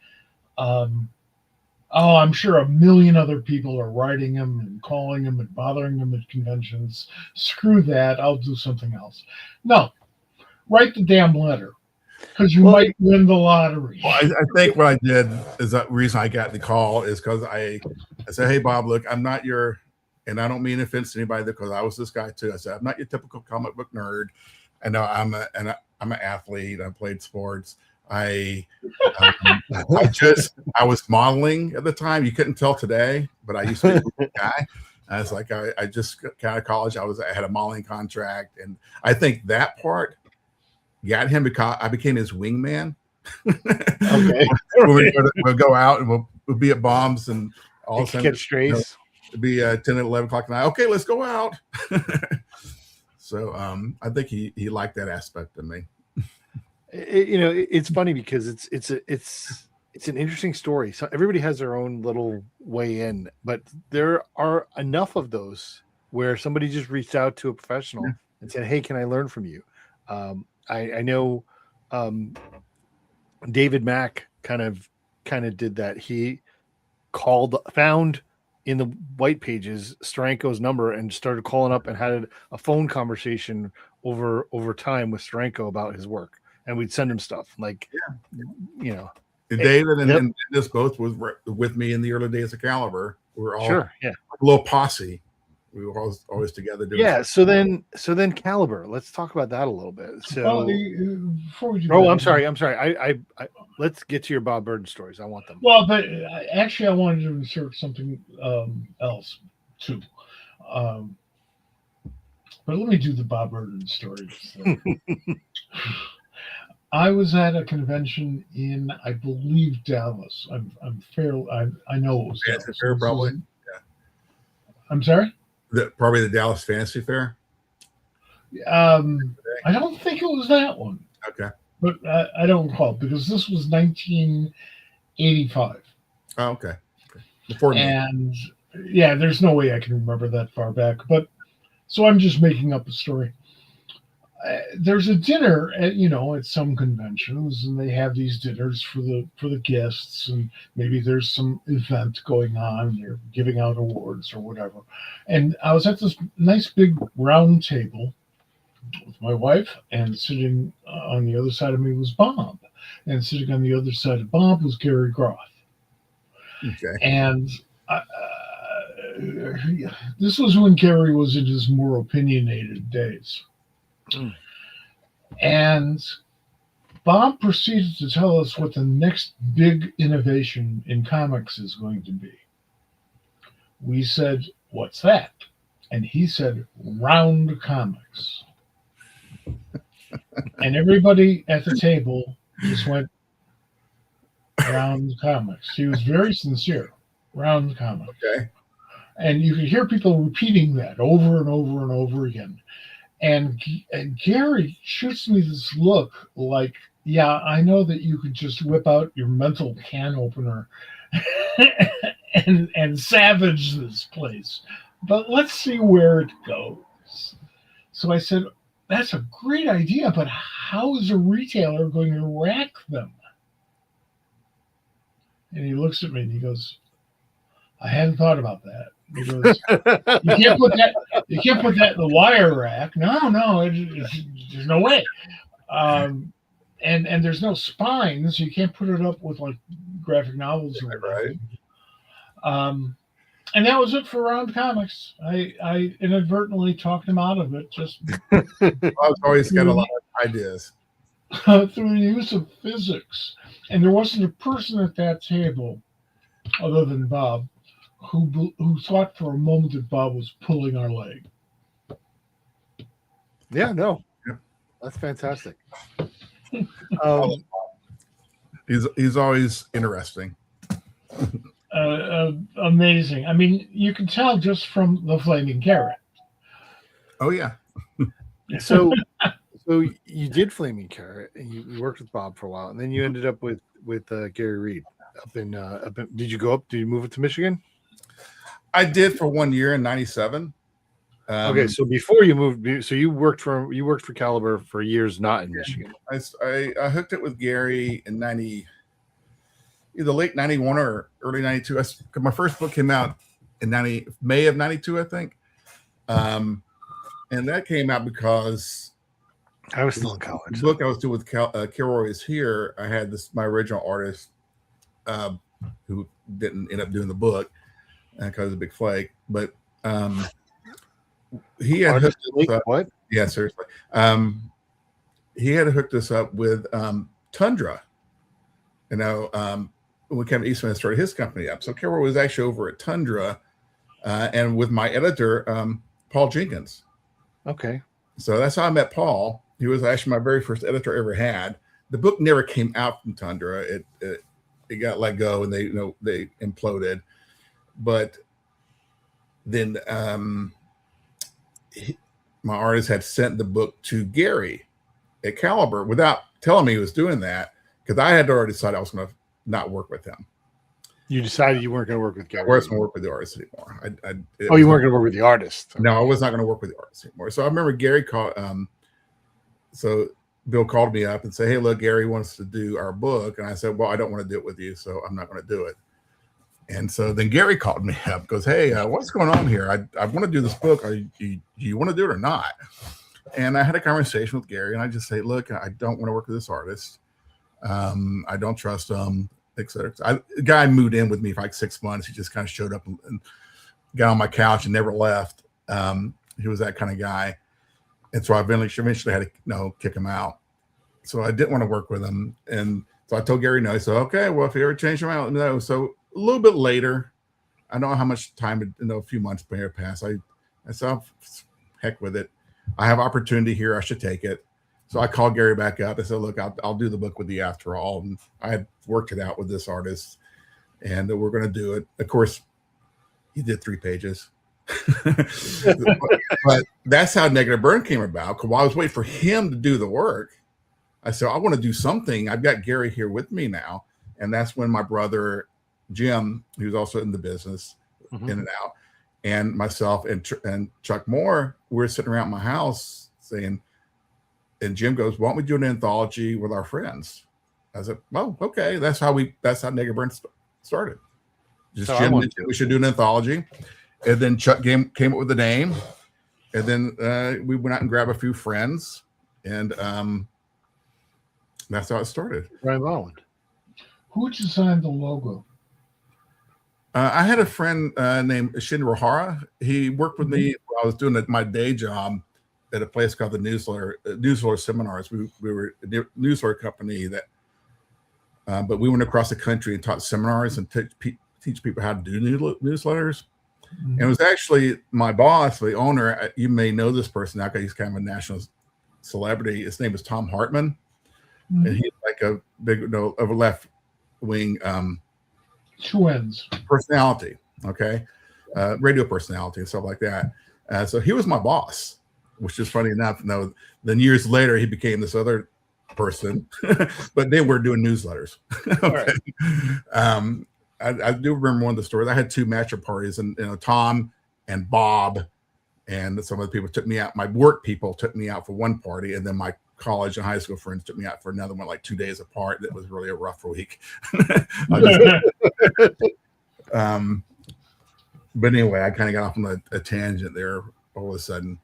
I'm sure a million other people are writing him and calling him and bothering him at conventions. Screw that. I'll do something else. No, write the damn letter because you might win the lottery. Well, I think what I did is the reason I got the call is because I said, hey, Bob, look, I'm not your, and I don't mean offense to anybody because I was this guy too. I said, I'm not your typical comic book nerd. I know I'm an athlete. I played sports. I was modeling at the time. You couldn't tell today, but I used to be a guy. I was like, I just got out of college. I had a modeling contract. And I think that part got him because I became his wingman Okay. We'll go out and we'll be at bombs and all of a sudden catch strays. It'd be 10 and 11 o'clock at night. Okay, let's go out. So I think he liked that aspect of me. It's funny because it's an interesting story. So everybody has their own little way in, but there are enough of those where somebody just reached out to a professional and said, "Hey, can I learn from you?" I know David Mack kind of did that. He found in the white pages Steranko's number and started calling up and had a phone conversation over time with Steranko about his work, and we'd send him stuff like, David and this both was with me in the early days of Caliber. We were all a little posse. We were always together doing stuff. So then Caliber, let's talk about that a little bit. So before we do I'm sorry. I let's get to your Bob Burden stories. I want them. Well, but actually I wanted to insert something else too. But let me do the Bob Burden story. I was at a convention in, I believe, Dallas. I know it was Dallas. Fair, probably. I'm sorry? Probably the Dallas Fantasy Fair. I don't think it was that one. Okay. But I don't recall because this was 1985. Oh, okay. Before me. And yeah, there's no way I can remember that far back. But so I'm just making up a story. There's a dinner at some conventions, and they have these dinners for the guests, and maybe there's some event going on. They're giving out awards or whatever. And I was at this nice big round table with my wife, and sitting on the other side of me was Bob, and sitting on the other side of Bob was Gary Groth. Okay. And this was when Gary was in his more opinionated days. And Bob proceeded to tell us what the next big innovation in comics is going to be. We said, "What's that?" And he said, "Round comics." And everybody at the table just went, "Round comics." He was very sincere. Round comics. Okay. And you could hear people repeating that over and over and over again. And Gary shoots me this look like, yeah, I know that you could just whip out your mental can opener and savage this place, but let's see where it goes. So I said, that's a great idea, but how is a retailer going to rack them? And he looks at me and he goes, I hadn't thought about that. He goes, you can't put that in the wire rack. No, there's no way. And there's no spine, so you can't put it up with like graphic novels or right. And that was it for Round Comics. I inadvertently talked him out of it. Just I've always got a lot of ideas through the use of physics, and there wasn't a person at that table other than Bob who thought for a moment that Bob was pulling our leg. Yeah, no, that's fantastic. He's always interesting. Amazing. I mean, you can tell just from the Flaming Carrot. Oh yeah. So you did Flaming Carrot, and you worked with Bob for a while, and then you ended up with Gary Reed up in. Did you go up? Did you move it to Michigan? I did for 1 year in '97. Okay, so before you moved, so you worked for Caliber for years, not in Michigan. I hooked it with Gary in either late '91 or early '92. My first book came out in May of '92, I think, and that came out because I was still in college. The book I was doing with Kilroy is Here. I had my original artist who didn't end up doing the book because it was a big flake, but he had hooked us up. What? Yeah, seriously. He had hooked us up with Tundra. When Kevin Eastman started his company up. So Kilroy was actually over at Tundra and with my editor, Paul Jenkins. Okay. So that's how I met Paul. He was actually my very first editor I ever had. the book never came out from Tundra. It got let go, and they imploded. But then my artist had sent the book to Gary at Caliber without telling me he was doing that, because I had already decided I was going to not work with him. You decided you weren't going to work with Gary. I wasn't going to work with the artist anymore. You weren't going to work with the artist. No, I was not going to work with the artist anymore. So I remember Gary called. So Bill called me up and said, "Hey, look, Gary wants to do our book," and I said, "Well, I don't want to do it with you, so I'm not going to do it." And so then Gary called me up, goes, "Hey, what's going on here? I want to do this book. You want to do it or not?" And I had a conversation with Gary, and I just say, "Look, I don't want to work with this artist. I don't trust him, etc." The guy moved in with me for like 6 months. He just kind of showed up and got on my couch and never left. He was that kind of guy. And so I eventually had to kick him out. So I didn't want to work with him. And so I told Gary no. So, okay, well, if you ever change your mind, let me know. So a little bit later, I don't know how much time, a few months passed. I said, heck with it. I have opportunity here. I should take it. So I called Gary back up. I said, look, I'll do the book with you after all. And I had worked it out with this artist, and we're going to do it. Of course, he did 3 pages. but that's how Negative Burn came about. Because while I was waiting for him to do the work, I said, I want to do something. I've got Gary here with me now. And that's when my brother, Jim, who's also in the business, in and out, and myself and Chuck Moore, we're sitting around my house saying, and Jim goes, "Why don't we do an anthology with our friends?" I said, "Well, okay." That's how Negative Burn started. Just Jim mentioned we should do an anthology. And then Chuck came up with the name, and then we went out and grabbed a few friends, and that's how it started. Right on. Who designed the logo? I had a friend named Shinra Hara. He worked with me while I was doing my day job at a place called the Newsletter Seminars. We were a newsletter company that, but we went across the country and taught seminars and teach people how to do newsletters. And it was actually my boss, the owner. You may know this person now because he's kind of a national celebrity. His name is Tom Hartman, and he's like a big, of a left wing twins personality. Okay, radio personality and stuff like that. So he was my boss, which is funny enough. Then years later he became this other person, but they were doing newsletters. Okay. Right. I do remember one of the stories. I had 2 master parties, and Tom and Bob and some of the people took me out. My work people took me out for one party, and then my college and high school friends took me out for another one, like 2 days apart. That was really a rough week. But anyway, I kind of got off on a tangent there all of a sudden.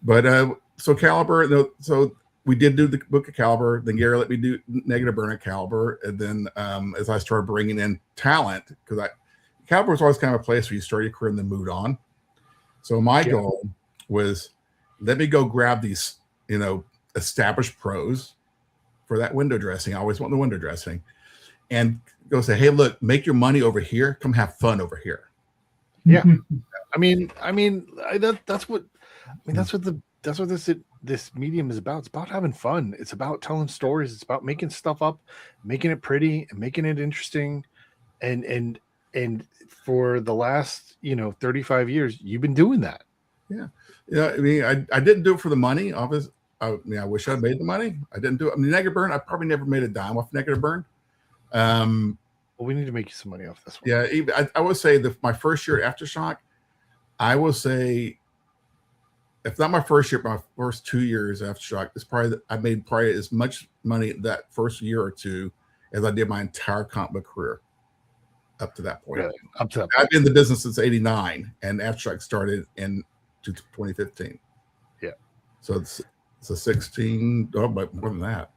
But so Caliber, so we did do the book of Caliber. Then Gary let me do Negative Burn at Caliber. And then as I started bringing in talent, because Caliber was always kind of a place where you start your career and then moved on. So my goal was, let me go grab these, established pros for that window dressing. I always want the window dressing, and go say, hey, look, make your money over here. Come have fun over here. Yeah. That's what this medium is about. It's about having fun. It's about telling stories. It's about making stuff up, making it pretty, and making it interesting. And for the last 35 years, you've been doing that. Yeah. I didn't do it for the money. Obviously, I wish I'd made the money. I didn't do it. Negative Burn, I probably never made a dime off Negative Burn. Well, we need to make you some money off this one. Yeah, I would say my first year at Aftershock, I will say, if not my first year, my first 2 years Aftershock, I made probably as much money that first year or two as I did my entire comic book career up to that point. Really? Up to that point. I've been in the business since '89, and Aftershock started in 2015. Yeah. So it's a 16, but more than that.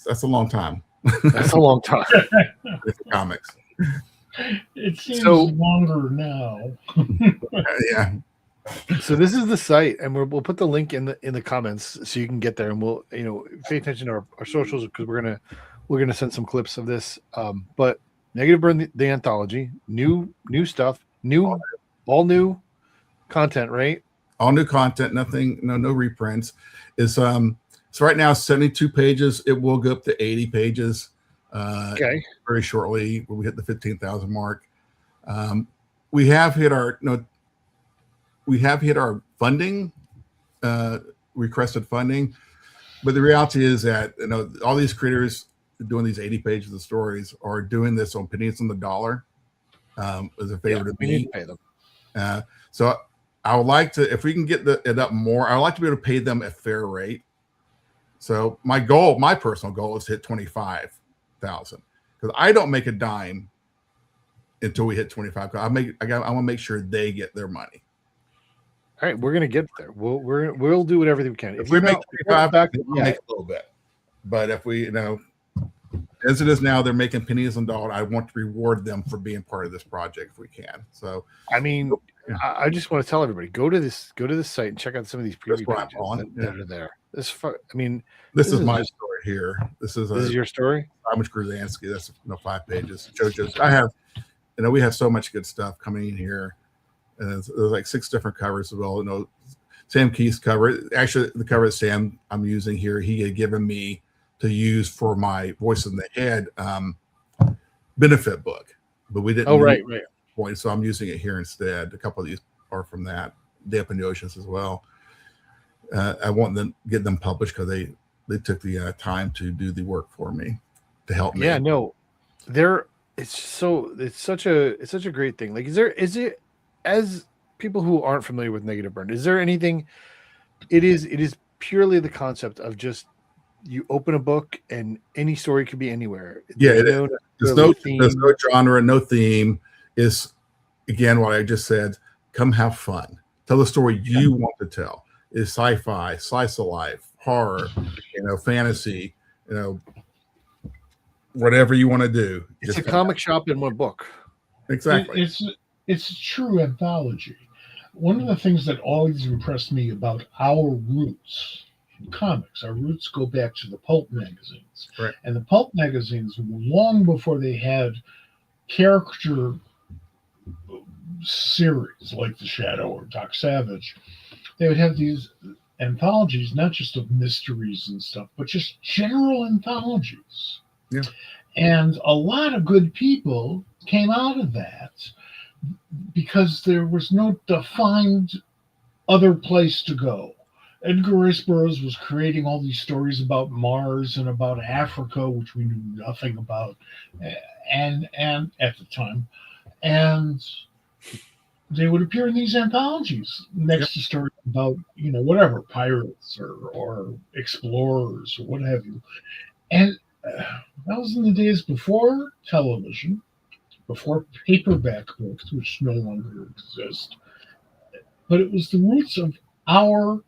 That's a long time. That's a long time. For comics. It seems longer now. Yeah. So this is the site, and we'll put the link in the comments so you can get there, and we'll pay attention to our socials, because we're gonna send some clips of this. But Negative Burn, the anthology, new stuff, all new content, right? All new content, nothing, no reprints. Is So right now, 72 pages. It will go up to 80 pages Okay. very shortly when we hit the 15,000 mark. We have hit our funding, requested funding, but the reality is that all these creators doing these 80 pages of stories are doing this on pennies on the dollar as a favor to we me. need to pay them. So I would like to, if we can get it up more, I would like to be able to pay them a fair rate. So my personal goal is to hit 25,000 because I don't make a dime until we hit 25. I want to make sure they get their money. All right, we're gonna get there. We'll do whatever we can. If we make 25, we'll make a little bit. But if we, as it is now, they're making pennies on dollars. I want to reward them for being part of this project if we can. So, I mean, I just want to tell everybody go to this site and check out some of these preview pages that are there. This is my story here. This is your story. Amish Gruzansky. That's 5 pages. JoJo's. I have, we have so much good stuff coming in here, and there's like 6 different covers as well. Sam Keith's cover. Actually, the cover that Sam I'm using here, he had given me to use for my Voice in the Head benefit book, but we didn't. Oh, right. Point, so I'm using it here instead. A couple of these are from that. Damp in the Oceans as well. I want them get them published because they took the time to do the work for me to help me. Yeah, no, it's such a great thing. Like, is it as people who aren't familiar with Negative Burn, is there anything? It is purely the concept of just you open a book and any story could be anywhere. There's no genre, no theme. Is again what I just said. Come have fun. Tell the story you want to tell. Is sci-fi, slice of life, horror, fantasy, whatever you want to do. It's a comic shop in one book. Exactly. It's a true anthology. One of the things that always impressed me about our roots in comics, our roots go back to the pulp magazines. Right. And the pulp magazines, long before they had character series like The Shadow or Doc Savage, they would have these anthologies, not just of mysteries and stuff, but just general anthologies. Yeah. And a lot of good people came out of that because there was no defined other place to go. Edgar Rice Burroughs was creating all these stories about Mars and about Africa, which we knew nothing about, and at the time, and they would appear in these anthologies next to stories about whatever, pirates or explorers or what have you, and that was in the days before television, before paperback books, which no longer exist. But it was the roots of our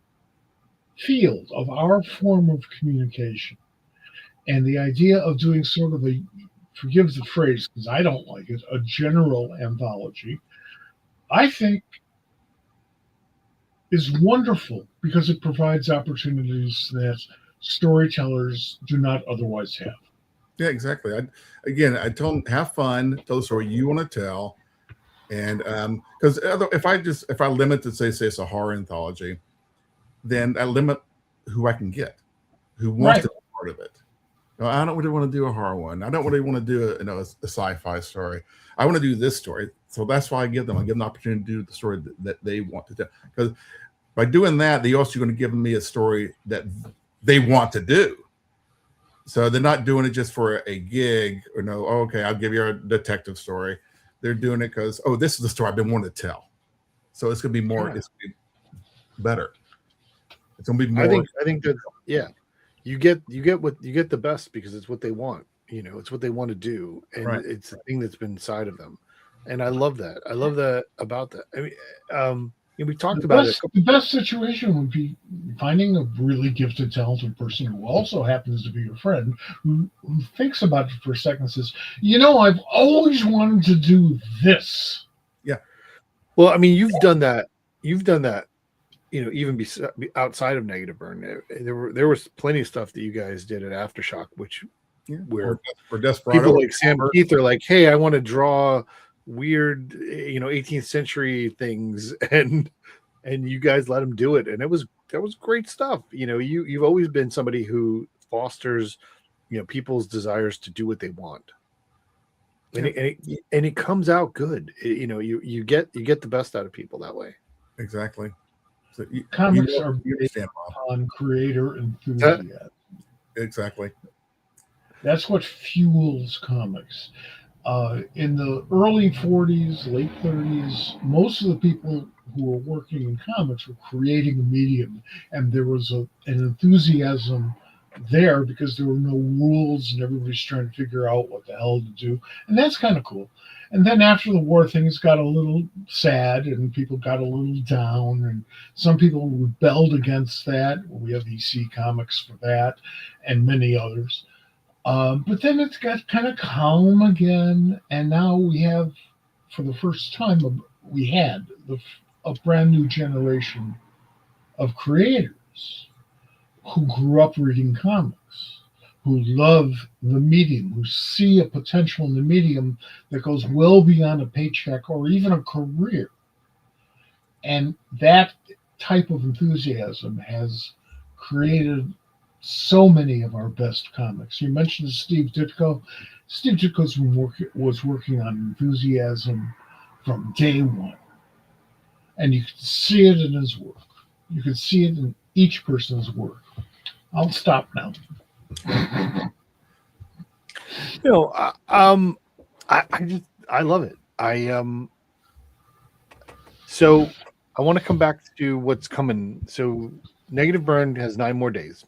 field, of our form of communication. And the idea of doing sort of forgive the phrase because I don't like it, a general anthology, I think is wonderful because it provides opportunities that storytellers do not otherwise have. Yeah, exactly. I tell them have fun, tell the story you want to tell, and because if I limit to say it's a horror anthology, then I limit who I can get, who wants to be part of it. I don't really want to do a horror one. I don't really want to do a sci-fi story. I want to do this story, so that's why I give them the opportunity to do the story that they want to tell. Because by doing that, they also going to give me a story that they want to do. So they're not doing it just for a gig or okay, I'll give you a detective story. They're doing it because, this is the story I've been wanting to tell. So it's going to be more, it's going to be better. It's going to be more. I think that, you get the best because it's what they want. It's what they want to do. And it's the thing that's been inside of them. And I love that. I love that about that. I mean, we talked about it. The best situation would be finding a really gifted, talented person who also happens to be your friend, who thinks about it for a second and says, I've always wanted to do this. Yeah. Well, I mean, you've done that. Even outside of Negative Burn, there was plenty of stuff that you guys did at Aftershock, which where people like Sam Keith are like, hey, I want to draw weird 18th century things and and you guys let him do it, and that was great stuff. You've always been somebody who fosters, people's desires to do what they want, and it comes out good. You get the best out of people that way. Exactly. So Comics are based understand, Bob. on creator enthusiasm. Exactly. That's what fuels comics. In the early 40s, late 30s, most of the people who were working in comics were creating a medium, and there was an enthusiasm there because there were no rules and everybody's trying to figure out what the hell to do. And that's kind of cool. And then after the war, things got a little sad and people got a little down, and some people rebelled against that. We have EC Comics for that and many others. But then it got kind of calm again, and now we have, for the first time, we had a brand new generation of creators who grew up reading comics, who love the medium, who see a potential in the medium that goes well beyond a paycheck or even a career. And that type of enthusiasm has created so many of our best comics. You mentioned Steve Ditko. Steve Ditko was working on enthusiasm from day one. And you could see it in his work. You could see it in each person's work. I'll stop now. I love it. So I want to come back to what's coming. So Negative Burn has 9 more days.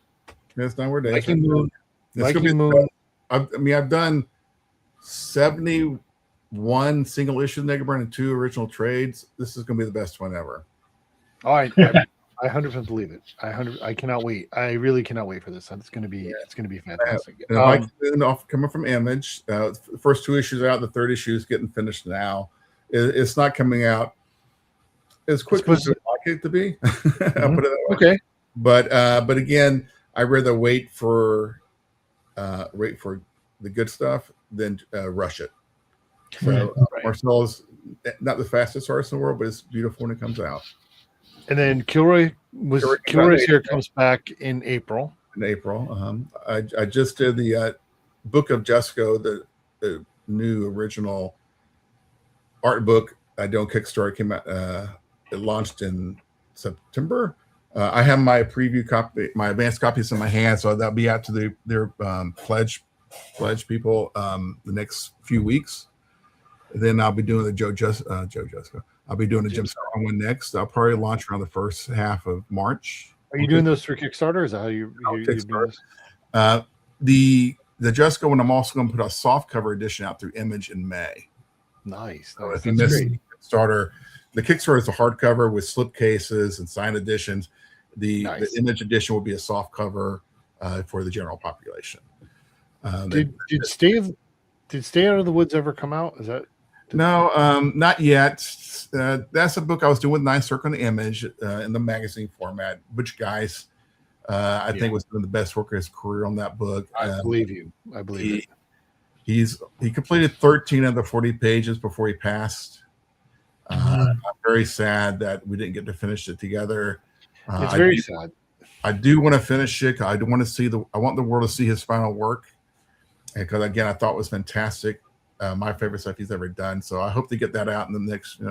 That's 9 more days. Viking Moon. I've done 71 single issue Negative Burn and 2 original trades. This is going to be the best one ever. All right. I 100% believe it. I cannot wait. I really cannot wait for this. It's going to be fantastic. Coming from Image, the first 2 issues out. The 3rd issue is getting finished now. It's not coming out as quick as I'd like it to be. I'll put it that way. Okay. But again, I'd rather wait for the good stuff than rush it. So Marcel's not the fastest artist in the world, but it's beautiful when it comes out. And then Kilroy's here comes back in April. I just did the Book of Jesco, the new original art book I do on Kickstarter. Came out. It launched in September. I have my preview copy, my advanced copies in my hand, so that'll be out to their pledge people the next few weeks. Then I'll be doing the Joe Jesco. I'll be doing the Jim Starlin one next. I'll probably launch around the first half of March. Are you doing those through Kickstarter? Is that how you do this? The Jesco one, I'm also going to put a soft cover edition out through Image in May. Nice. So if you missed Kickstarter, the Kickstarter is a hardcover with slipcases and signed editions. The Image edition will be a soft cover for the general population. Did Stay Out of the Woods ever come out? Is that? No, not yet. That's a book I was doing with Ninth Circle and Image in the magazine format. Butch Guice, I think, was doing the best work of his career on that book. I believe you. I believe it. He completed 13 of the 40 pages before he passed. I'm very sad that we didn't get to finish it together. It's very sad. I do want to finish it. I want the world to see his final work, because again, I thought it was fantastic. My favorite stuff he's ever done. So I hope to get that out in the next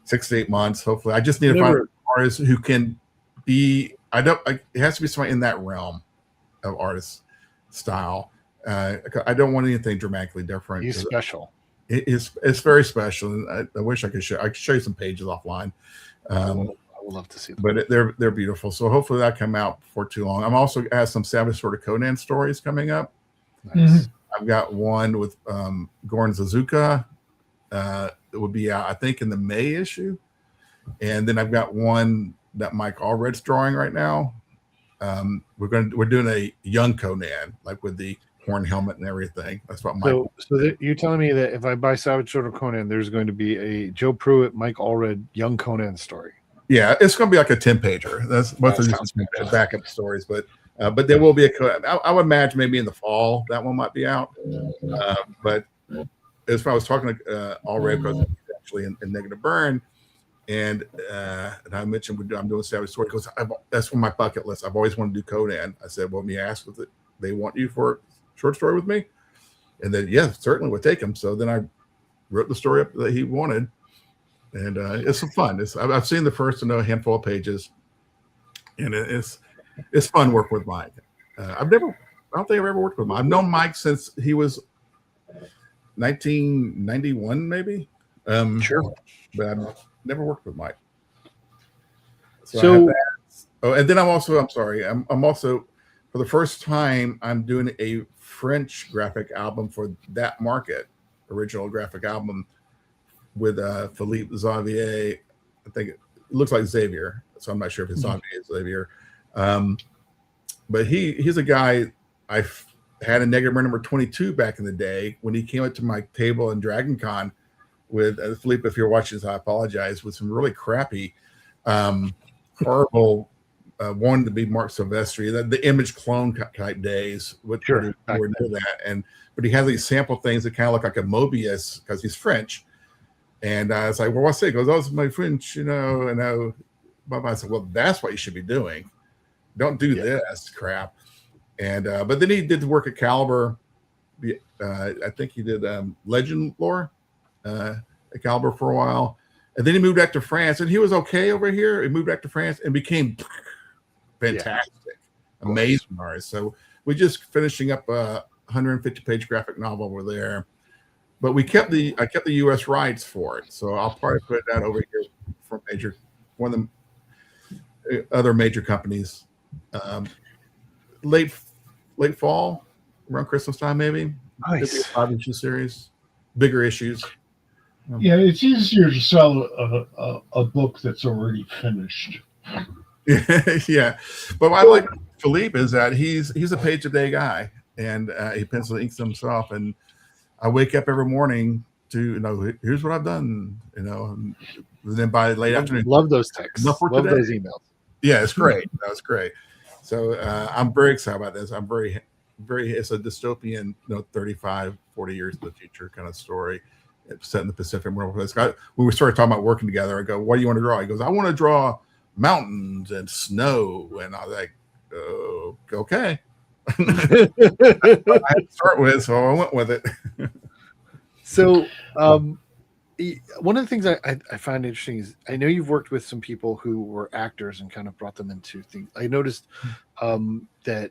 6 to 8 months. Hopefully, I just need to find an artist who can be. It has to be somebody in that realm of artist style. I don't want anything dramatically different. He's special. It's very special, and I wish I could show you some pages offline. I would love to see them. But they're beautiful. So hopefully that come out before too long. I'm also have some Savage Sword of Conan stories coming up. Nice. I've got one with Goran Suzuka. It will be out, I think, in the May issue, and then I've got one that Mike Allred's drawing right now. We're doing a young Conan, like with the horn helmet and everything. That's what Mike. So you're telling me that if I buy Savage Sword of Conan, there's going to be a Joe Pruett, Mike Allred, young Conan story. Yeah, it's going to be like a 10-pager. That's both of these backup stories, but there will be I would imagine maybe in the fall that one might be out. But as I was talking to Allred, because actually in Negative Burn, And I mentioned I'm doing Savage Sword. He goes, that's on my bucket list. I've always wanted to do Conan. I said, well, let me ask if they want you for a short story with me. And then, yeah, certainly would take him. So then I wrote the story up that he wanted. And it's some fun. I've seen the first a handful of pages. And it's fun work with Mike. I don't think I've ever worked with him. I've known Mike since he was 1991, maybe. Sure. But I've never worked with Mike. So and then I'm also for the first time I'm doing a French graphic album for that market, original graphic album with Philippe Xavier. I think it looks like Xavier, so I'm not sure if it's Xavier. But he's a guy I had a negative number 22 back in the day when he came up to my table in Dragon Con with Philippe. If you're watching this, I apologize. With some really crappy, horrible, wanted to be Mark Silvestri, the image clone type days. But he had these sample things that kind of look like a Mobius because he's French. And I was like, well, what's it? He goes, oh, it's my French, and I said, well, that's what you should be doing. Don't do this crap. And but then he did the work at Caliber. I think he did Legend lore at Caliber for a while. And then he moved back to France, and he was okay over here. He moved back to France and became fantastic, amazing artist. So we just finishing up a 150-page graphic novel over there. But I kept the U.S. rights for it, so I'll probably put that over here for one of the other major companies. Late fall, around Christmas time, maybe. Nice. Maybe a 5-issue series, bigger issues. Yeah, it's easier to sell a book that's already finished. Yeah, but what I like Philippe is that he's a page a day guy, and he pencil inks himself. And I wake up every morning to here's what I've done, and then by late afternoon, love those texts, love those emails. Yeah, it's great. That was great. So I'm very excited about this. I'm very, it's a dystopian, 35, 40 years in the future kind of story. It's set in the Pacific Northwest. When we started talking about working together, I go, what do you want to draw? He goes, I want to draw mountains and snow. And I was like, oh, okay. I had to start with, so I went with it. So one of the things I find interesting is I know you've worked with some people who were actors and kind of brought them into things. I noticed that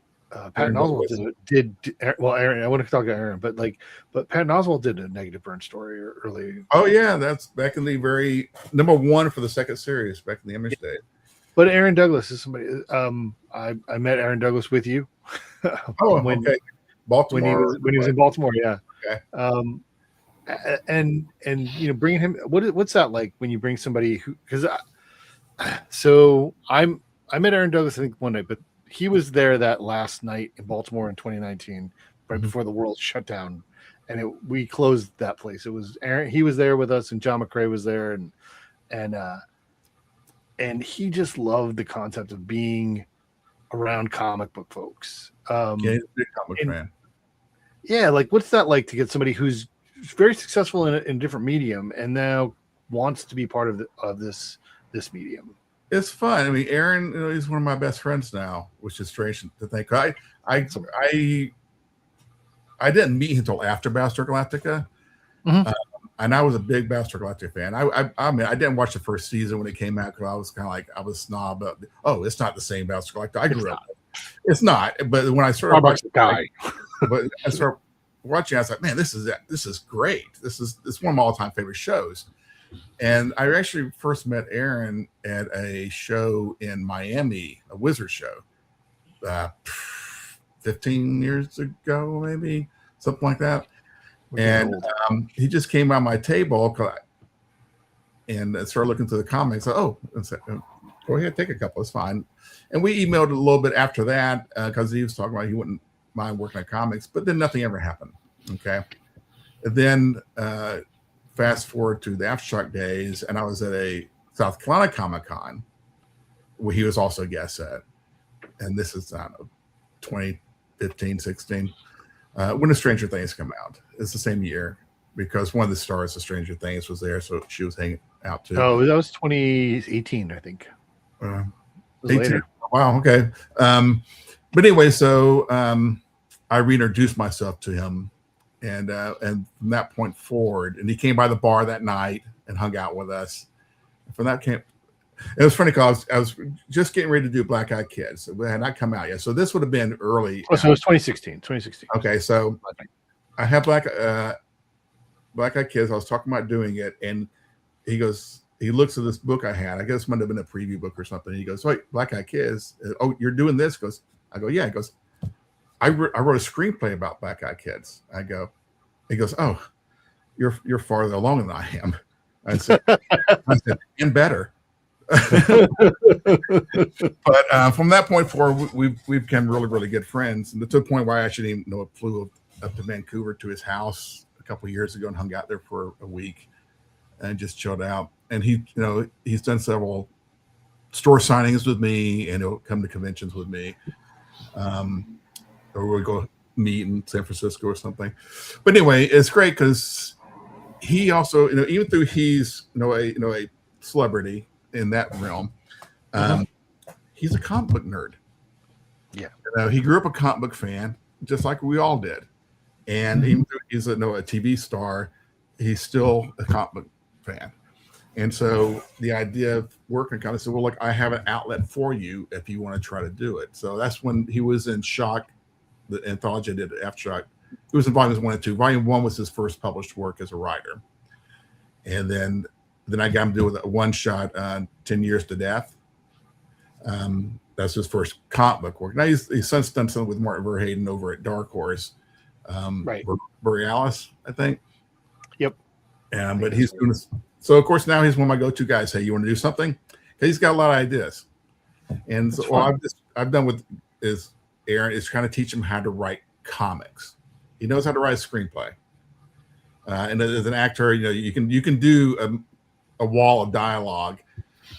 Patton Oswalt did Aaron. I want to talk to Aaron, but Patton Oswalt did a Negative Burn story early. Oh yeah, that's back in the very number one for the second series back in the Image Day. But Aaron Douglas is somebody. I met Aaron Douglas with you. Okay. Baltimore. When he was in Baltimore, yeah. Okay. And bringing him. What's that like when you bring somebody who? Because I met Aaron Douglas I think one night, but he was there that last night in Baltimore in 2019, right before the world shut down, and we closed that place. It was Aaron. He was there with us, and John McCrae was there, and he just loved the concept of being around comic book folks. Yeah, he's a big comic fan. Yeah, what's that like to get somebody who's very successful in a different medium and now wants to be part of this medium? It's fun. I mean, Aaron, he's one of my best friends now, which is strange to think. I didn't meet him until after Battlestar Galactica, and I was a big Battlestar Galactica fan. I mean, I didn't watch the first season when it came out because I was kind of like I was snob. It's not the same Battlestar Galactica I grew up with. It's not. But when I started watching, but I started watching, I was like, man, this is great. This is one of my all-time favorite shows. And I actually first met Aaron at a show in Miami, a Wizard show, 15 years ago, maybe something like that. And he just came by my table and started looking through the comics. And said, go ahead, take a couple. It's fine. And we emailed a little bit after that because he was talking about he wouldn't mind working on comics, but then nothing ever happened. Okay. And then fast forward to the Aftershock days, and I was at a South Carolina Comic-Con where he was also a guest at. And this is, 2015, 16, when the Stranger Things come out. It's the same year because one of the stars of Stranger Things was there, so she was hanging out too. Oh, that was 2018, I think. Uh, It was 18. later. Wow. Okay. But anyway, so I reintroduced myself to him, and from that point forward, and he came by the bar that night and hung out with us. From that camp, it was funny because I was just getting ready to do Black Eyed Kids. It had not come out yet, so this would have been early. Oh, so it was 2016. 2016. Okay, so I have Black Eyed Kids. I was talking about doing it, and he goes. He looks at this book I had. I guess it might have been a preview book or something. He goes, "Wait, Black Eyed Kids? Oh, you're doing this?" I go, "Yeah." He goes, I wrote a screenplay about Black Eyed Kids. He goes, "Oh, you're farther along than I am." I said, "And better." But from that point forward, we've become really, really good friends, and to the point where I actually even flew up to Vancouver to his house a couple of years ago and hung out there for a week and just chilled out. And he's done several store signings with me, and he'll come to conventions with me, or we'll go meet in San Francisco or something. But anyway, it's great because he also, even though he's a celebrity in that realm, he's a comic book nerd. Yeah, he grew up a comic book fan, just like we all did. And even though he's a TV star, he's still a comic book fan. And so the idea of working kind of said, well, look, I have an outlet for you if you want to try to do it. So that's when he was in Shock, the anthology I did at Aftershock. It was in volumes 1 and 2. Volume 1 was his first published work as a writer. And then I got him to do with a one-shot, 10 Years to Death. That's his first comic book work. Now he's since done something with Martin Verheyen over at Dark Horse. right. Borealis, I think. Yep. But he's doing this. So, of course, now he's one of my go-to guys. Hey, you want to do something? Because he's got a lot of ideas. And so what I've done with is Aaron is trying to teach him how to write comics. He knows how to write a screenplay. And as an actor, you can do a wall of dialogue,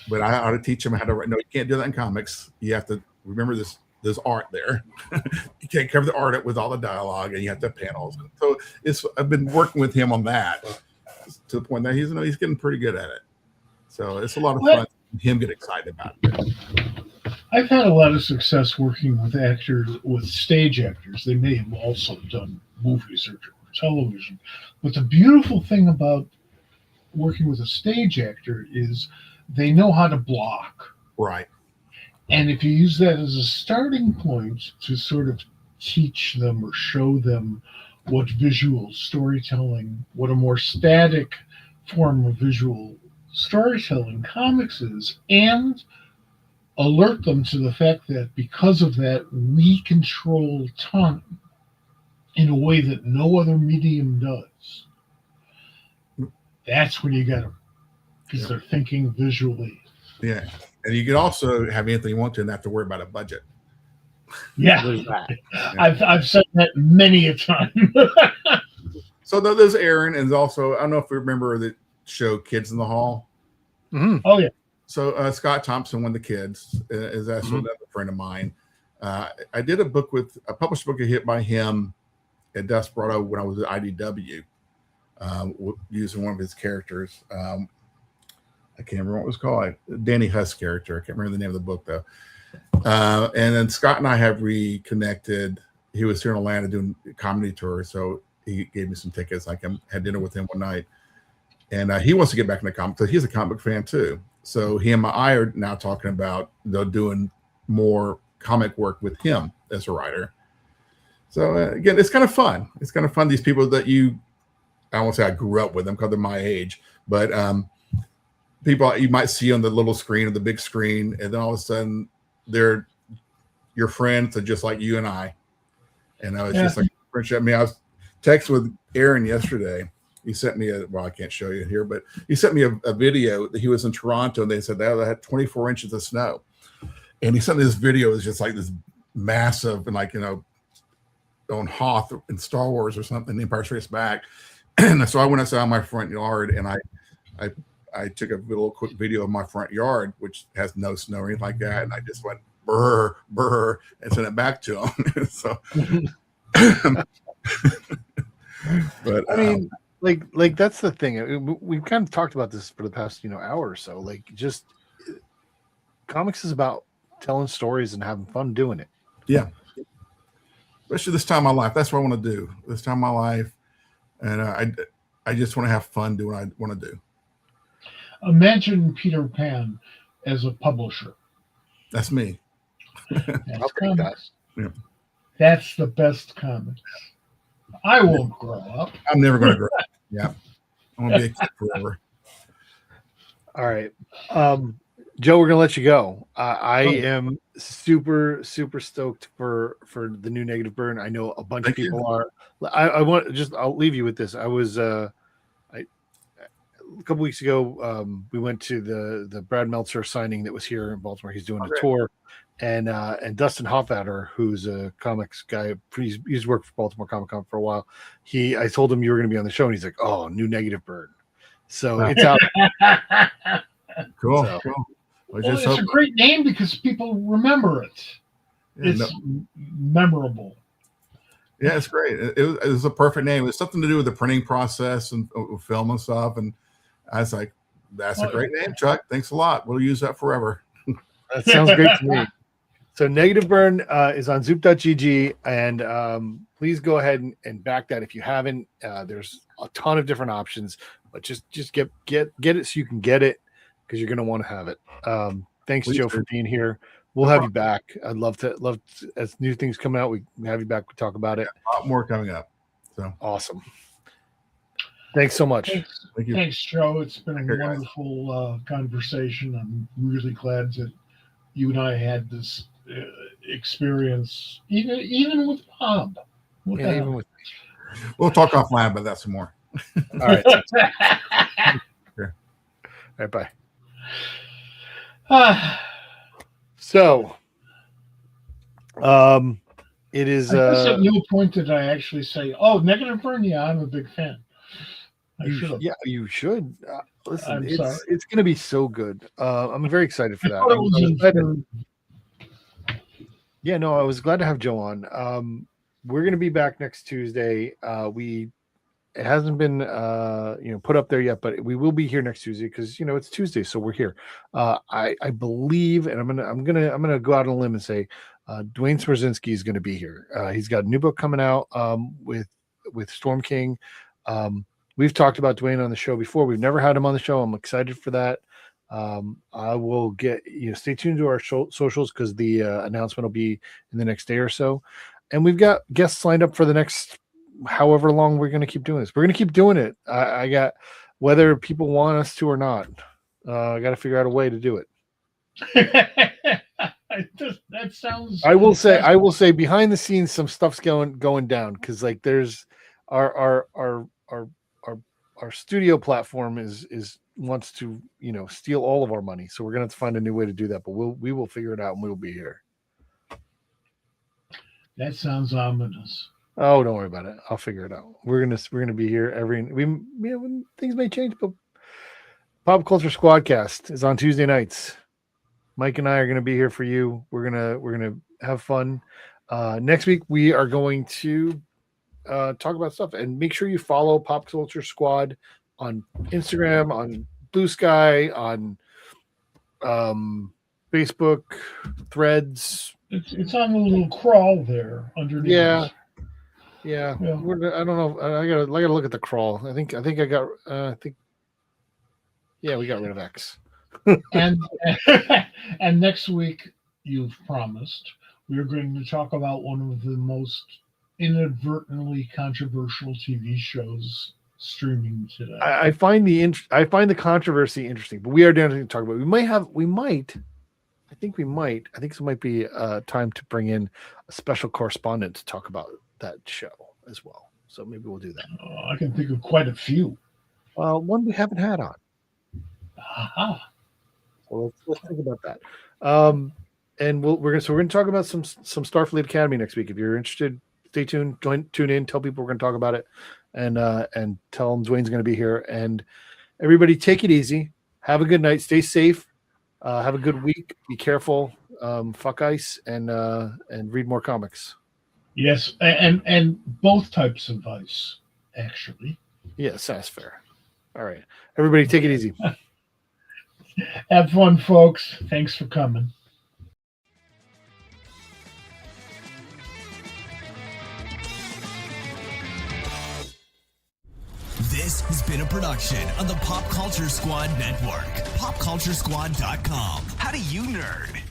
but I ought to teach him how to write. No, you can't do that in comics. You have to remember this. There's art there. You can't cover the art up with all the dialogue, and you have to have panels. So I've been working with him on that to the point that he's getting pretty good at it. So it's a lot of fun. Him get excited about it. I've had a lot of success working with stage actors. They may have also done movies or television, but the beautiful thing about working with a stage actor is they know how to block. Right. And if you use that as a starting point to sort of teach them or show them what visual storytelling, what a more static form of visual storytelling comics is, and alert them to the fact that because of that, we control time in a way that no other medium does. That's when you get them, because they're thinking visually. Yeah. And you can also have anything you want to and not have to worry about a budget. Yeah. I've said that many a time. So there's Aaron, and also, I don't know if you remember the show Kids in the Hall. Mm-hmm. Oh, yeah. So Scott Thompson, one of the kids, is actually another friend of mine. I did a published book by him at Desperado when I was at IDW, using one of his characters. I can't remember what it was called. Danny Huss character. I can't remember the name of the book though. And then Scott and I have reconnected. He was here in Atlanta doing a comedy tour, so he gave me some tickets. I had dinner with him one night, and he wants to get back into comics. So he's a comic book fan too. So he and I are now talking about doing more comic work with him as a writer. So again, it's kind of fun. It's kind of fun. These people that I won't say I grew up with them because they're my age, but people you might see on the little screen or the big screen, and then all of a sudden they're your friends, are just like you and I. And it's just like friendship. I mean, I was texting with Aaron yesterday. He sent me I can't show you here, but he sent me a video that he was in Toronto, and they said they had 24 inches of snow. And he sent me this video. It's just like this massive, and like, on Hoth in Star Wars or something, Empire Strikes Back. And so I went outside my front yard, and I took a little quick video of my front yard, which has no snow or anything like that. And I just went brr, brr, and sent it back to him. So, but I mean, like that's the thing. We've kind of talked about this for the past hour or so. Like, just comics is about telling stories and having fun doing it. Yeah. Especially this time of my life. That's what I want to do. This time of my life. And I just want to have fun doing what I want to do. Imagine Peter Pan as a publisher. That's me. That's I'll take that. Yeah. That's the best comics. I won't grow up. I'm never going to grow up. Yeah. I'm going to be a kid forever. All right. Joe, we're gonna let you go. I am super stoked for the new Negative Burn. I know a bunch of people are. I'll leave you with this. I was a couple weeks ago. We went to the Brad Meltzer signing that was here in Baltimore. He's doing a tour, and Dustin Hoffatter, who's a comics guy, he's worked for Baltimore Comic Con for a while. I told him you were going to be on the show, and he's like, "Oh, new Negative Burn." So it's out. Cool. So, cool. Well, it's a great name because people remember it. Yeah, It's memorable. Yeah, it's great. It was a perfect name. It was something to do with the printing process and film and stuff. And I was like, that's a great name, Chuck. Thanks a lot. We'll use that forever. That sounds great to me. So Negative Burn is on zoop.gg, and please go ahead and back that if you haven't. There's a ton of different options, but just get it so you can get it, because you're going to want to have it. Thanks, Joe, for being here. We'll have you back. I'd love to, as new things come out, we have you back to talk about it. A lot more coming up. So awesome. Thanks so much. Thank you. Thanks, Joe. It's been a wonderful conversation. I'm really glad that you and I had this experience, even with Bob. Even with we'll talk offline about that some more. All right. Okay. All right, bye. So, it is. At no point did I actually say, "Oh, Negative Burn." Yeah, I'm a big fan. Yeah, you should. Listen, sorry. it's going to be so good. I'm very excited for that. Yeah, no, I was glad to have Joe on. We're going to be back next Tuesday. It hasn't been put up there yet, but we will be here next Tuesday because it's Tuesday, so we're here. I believe, and I'm gonna go out on a limb and say Dwayne Smerzinski is going to be here. He's got a new book coming out with Storm King. We've talked about Dwayne on the show before. We've never had him on the show. I'm excited for that. I will stay tuned to our socials because the announcement will be in the next day or so, and we've got guests lined up for the next however long we're going to keep doing this. We're going to keep doing it. I got, whether people want us to or not, I got to figure out a way to do it. That sounds. I will say behind the scenes, some stuff's going down because like there's our studio platform is wants to steal all of our money, so we're going to have to find a new way to do that. But we will figure it out, and we'll be here. That sounds ominous. Oh, don't worry about it. I'll figure it out. We're gonna be here when things may change, but Pop Culture Squadcast is on Tuesday nights. Mike and I are gonna be here for you. We're gonna have fun. Next week we are going to talk about stuff, and make sure you follow Pop Culture Squad on Instagram, on Blue Sky, on Facebook, Threads. It's on the little crawl there underneath. Yeah. I don't know. I gotta look at the crawl. I think we got rid of X. and next week, you've promised, we're going to talk about one of the most inadvertently controversial TV shows streaming today. I find the controversy interesting, but we are down to talk about it. I think this might be time to bring in a special correspondent to talk about that show as well. So maybe we'll do that. I can think of quite a few. One we haven't had on. Aha. So let's think about that. And we're going to talk about some Starfleet Academy next week. If you're interested, stay tuned. Tune in. Tell people we're going to talk about it, and tell them Dwayne's going to be here. And everybody, take it easy. Have a good night. Stay safe. Have a good week. Be careful. Fuck ice and read more comics. Yes, and both types of ice, actually. Yes, that's fair. All right. Everybody take it easy. Have fun, folks. Thanks for coming. This has been a production of the Pop Culture Squad Network. PopCultureSquad.com. How do you nerd?